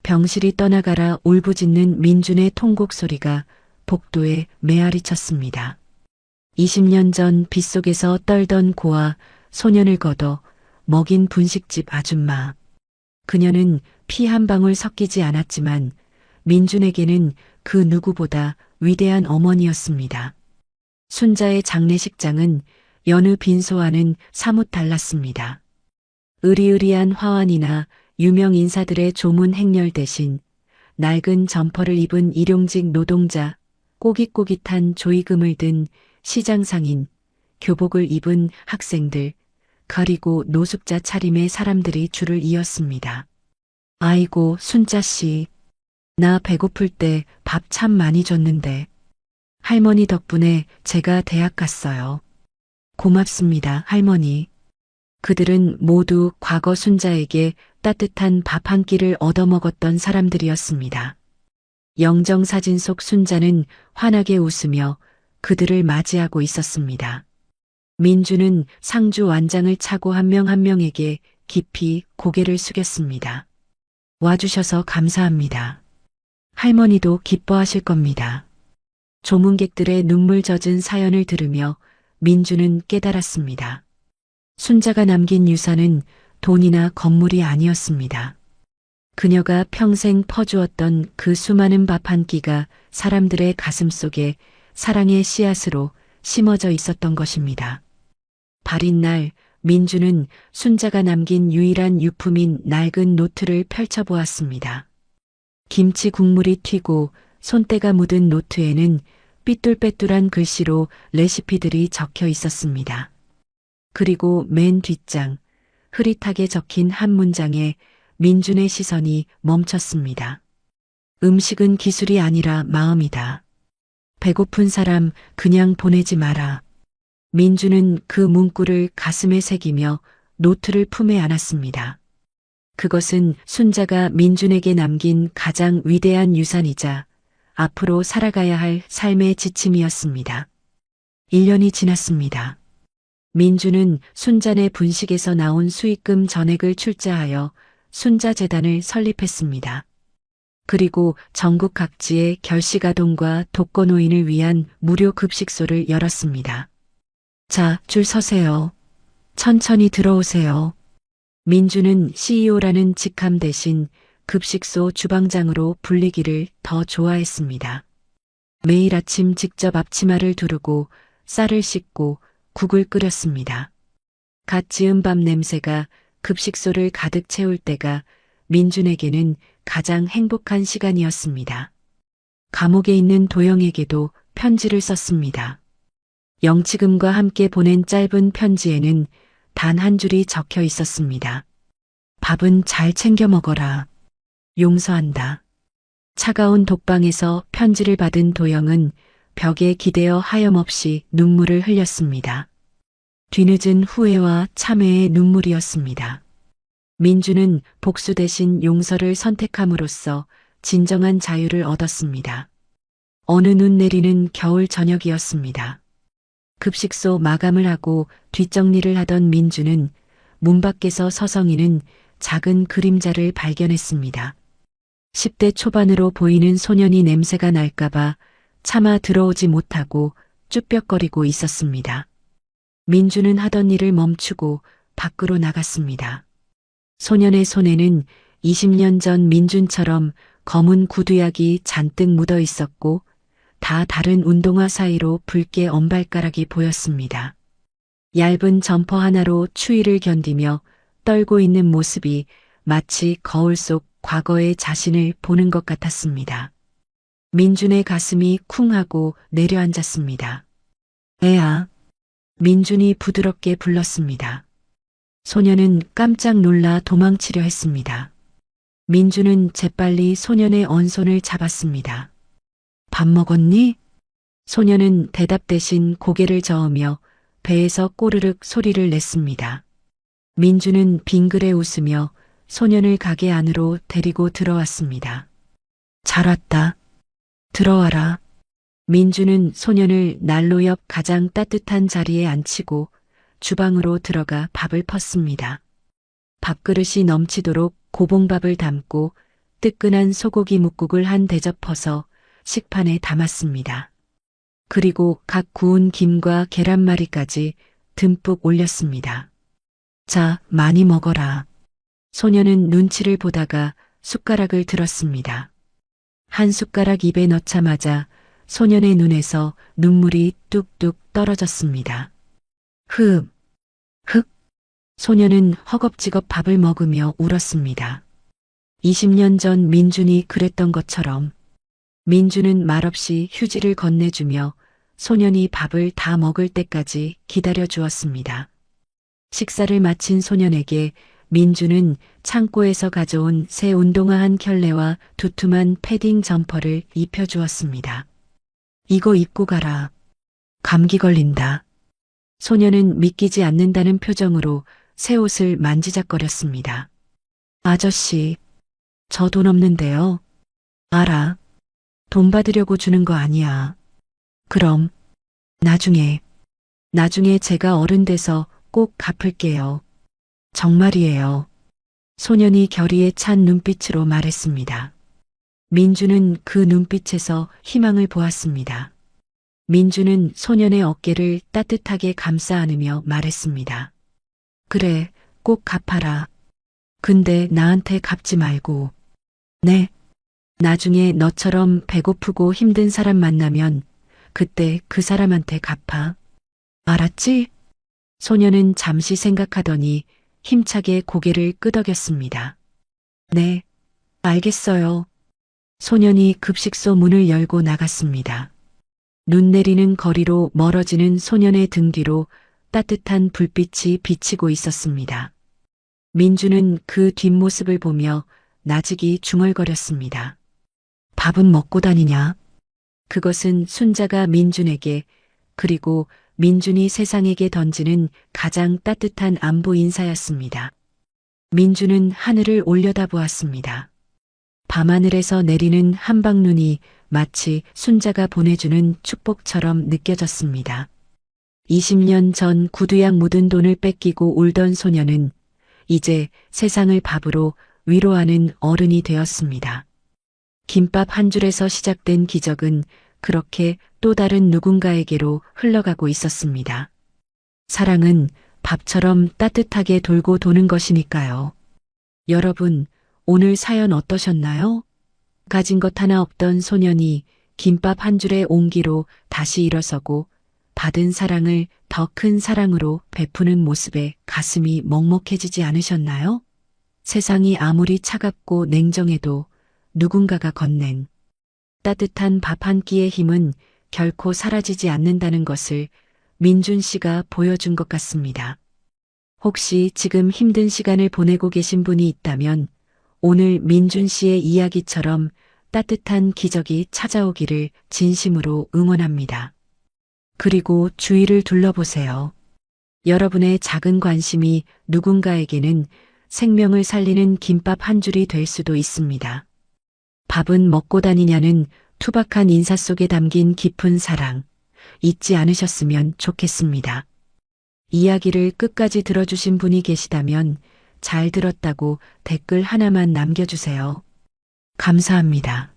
병실이 떠나가라 울부짖는 민준의 통곡 소리가 복도에 메아리 쳤습니다. 20년 전 빗속에서 떨던 고아 소년을 걷어 먹인 분식집 아줌마. 그녀는 피 한 방울 섞이지 않았지만 민준에게는 그 누구보다 위대한 어머니였습니다. 순자의 장례식장은 여느 빈소와는 사뭇 달랐습니다. 으리으리한 화환이나 유명 인사들의 조문 행렬 대신 낡은 점퍼를 입은 일용직 노동자, 꼬깃꼬깃한 조이금을 든 시장상인, 교복을 입은 학생들, 그리고 노숙자 차림의 사람들이 줄을 이었습니다. 아이고, 순자씨. 나 배고플 때 밥 참 많이 줬는데. 할머니 덕분에 제가 대학 갔어요. 고맙습니다, 할머니. 그들은 모두 과거 순자에게 따뜻한 밥 한 끼를 얻어먹었던 사람들이었습니다. 영정사진 속 순자는 환하게 웃으며 그들을 맞이하고 있었습니다. 민주는 상주 완장을 차고 한 명 한 명에게 깊이 고개를 숙였습니다. 와주셔서 감사합니다. 할머니도 기뻐하실 겁니다. 조문객들의 눈물 젖은 사연을 들으며 민주는 깨달았습니다. 순자가 남긴 유산은 돈이나 건물이 아니었습니다. 그녀가 평생 퍼주었던 그 수많은 밥 한 끼가 사람들의 가슴 속에 사랑의 씨앗으로 심어져 있었던 것입니다. 발인 날 민주는 순자가 남긴 유일한 유품인 낡은 노트를 펼쳐보았습니다. 김치 국물이 튀고 손때가 묻은 노트에는 삐뚤빼뚤한 글씨로 레시피들이 적혀 있었습니다. 그리고 맨 뒷장, 흐릿하게 적힌 한 문장에 민준의 시선이 멈췄습니다. 음식은 기술이 아니라 마음이다. 배고픈 사람 그냥 보내지 마라. 민준은 그 문구를 가슴에 새기며 노트를 품에 안았습니다. 그것은 순자가 민준에게 남긴 가장 위대한 유산이자 앞으로 살아가야 할 삶의 지침이었습니다. 1년이 지났습니다. 민준은 순자네 분식에서 나온 수익금 전액을 출자하여 순자재단을 설립했습니다. 그리고 전국 각지의 결식아동과 독거노인을 위한 무료 급식소를 열었습니다. 자, 줄 서세요. 천천히 들어오세요. 민주는 CEO라는 직함 대신 급식소 주방장으로 불리기를 더 좋아했습니다. 매일 아침 직접 앞치마를 두르고 쌀을 씻고 국을 끓였습니다. 갓 지은 밥 냄새가 급식소를 가득 채울 때가 민준에게는 가장 행복한 시간이었습니다. 감옥에 있는 도영에게도 편지를 썼습니다. 영치금과 함께 보낸 짧은 편지에는 단 한 줄이 적혀 있었습니다. 밥은 잘 챙겨 먹어라. 용서한다. 차가운 독방에서 편지를 받은 도영은 벽에 기대어 하염없이 눈물을 흘렸습니다. 뒤늦은 후회와 참회의 눈물이었습니다. 민주는 복수 대신 용서를 선택함으로써 진정한 자유를 얻었습니다. 어느 눈 내리는 겨울 저녁이었습니다. 급식소 마감을 하고 뒷정리를 하던 민주는 문 밖에서 서성이는 작은 그림자를 발견했습니다. 10대 초반으로 보이는 소년이 냄새가 날까봐 차마 들어오지 못하고 쭈뼛거리고 있었습니다. 민주는 하던 일을 멈추고 밖으로 나갔습니다. 소년의 손에는 20년 전 민준처럼 검은 구두약이 잔뜩 묻어 있었고 다 다른 운동화 사이로 붉게 언발가락이 보였습니다. 얇은 점퍼 하나로 추위를 견디며 떨고 있는 모습이 마치 거울 속 과거의 자신을 보는 것 같았습니다. 민준의 가슴이 쿵 하고 내려앉았습니다. 애야. 민준이 부드럽게 불렀습니다. 소년은 깜짝 놀라 도망치려 했습니다. 민준은 재빨리 소년의 언손을 잡았습니다. 밥 먹었니? 소년은 대답 대신 고개를 저으며 배에서 꼬르륵 소리를 냈습니다. 민준은 빙그레 웃으며 소년을 가게 안으로 데리고 들어왔습니다. 잘 왔다. 들어와라. 민준은 소년을 난로 옆 가장 따뜻한 자리에 앉히고 주방으로 들어가 밥을 펐습니다. 밥그릇이 넘치도록 고봉밥을 담고 뜨끈한 소고기 묵국을 한 대접 퍼서 식판에 담았습니다. 그리고 각 구운 김과 계란말이까지 듬뿍 올렸습니다. 자, 많이 먹어라. 소년은 눈치를 보다가 숟가락을 들었습니다. 한 숟가락 입에 넣자마자 소년의 눈에서 눈물이 뚝뚝 떨어졌습니다. 흑, 흑. 소년은 허겁지겁 밥을 먹으며 울었습니다. 20년 전 민준이 그랬던 것처럼 민준은 말없이 휴지를 건네주며 소년이 밥을 다 먹을 때까지 기다려 주었습니다. 식사를 마친 소년에게 민준은 창고에서 가져온 새 운동화 한 켤레와 두툼한 패딩 점퍼를 입혀주었습니다. 이거 입고 가라. 감기 걸린다. 소년은 믿기지 않는다는 표정으로 새 옷을 만지작거렸습니다. 아저씨, 저 돈 없는데요. 알아. 돈 받으려고 주는 거 아니야. 그럼, 나중에 제가 어른 돼서 꼭 갚을게요. 정말이에요. 소년이 결의에 찬 눈빛으로 말했습니다. 민주는 그 눈빛에서 희망을 보았습니다. 민주는 소년의 어깨를 따뜻하게 감싸 안으며 말했습니다. 그래, 꼭 갚아라. 근데 나한테 갚지 말고. 네. 나중에 너처럼 배고프고 힘든 사람 만나면 그때 그 사람한테 갚아. 알았지? 소년은 잠시 생각하더니 힘차게 고개를 끄덕였습니다. 네, 알겠어요. 소년이 급식소 문을 열고 나갔습니다. 눈 내리는 거리로 멀어지는 소년의 등 뒤로 따뜻한 불빛이 비치고 있었습니다. 민주는 그 뒷모습을 보며 나직이 중얼거렸습니다. 밥은 먹고 다니냐? 그것은 순자가 민준에게 그리고 민준이 세상에게 던지는 가장 따뜻한 안부 인사였습니다. 민준은 하늘을 올려다보았습니다. 밤하늘에서 내리는 한방눈이 마치 순자가 보내주는 축복처럼 느껴졌습니다. 20년 전 구두약 묻은 돈을 뺏기고 울던 소녀는 이제 세상을 밥으로 위로하는 어른이 되었습니다. 김밥 한 줄에서 시작된 기적은 그렇게 또 다른 누군가에게로 흘러가고 있었습니다. 사랑은 밥처럼 따뜻하게 돌고 도는 것이니까요. 여러분, 오늘 사연 어떠셨나요? 가진 것 하나 없던 소년이 김밥 한 줄의 온기로 다시 일어서고 받은 사랑을 더 큰 사랑으로 베푸는 모습에 가슴이 먹먹해지지 않으셨나요? 세상이 아무리 차갑고 냉정해도 누군가가 건넨 따뜻한 밥 한 끼의 힘은 결코 사라지지 않는다는 것을 민준 씨가 보여준 것 같습니다. 혹시 지금 힘든 시간을 보내고 계신 분이 있다면 오늘 민준 씨의 이야기처럼 따뜻한 기적이 찾아오기를 진심으로 응원합니다. 그리고 주위를 둘러보세요. 여러분의 작은 관심이 누군가에게는 생명을 살리는 김밥 한 줄이 될 수도 있습니다. 밥은 먹고 다니냐는 투박한 인사 속에 담긴 깊은 사랑, 잊지 않으셨으면 좋겠습니다. 이야기를 끝까지 들어주신 분이 계시다면 잘 들었다고 댓글 하나만 남겨주세요. 감사합니다.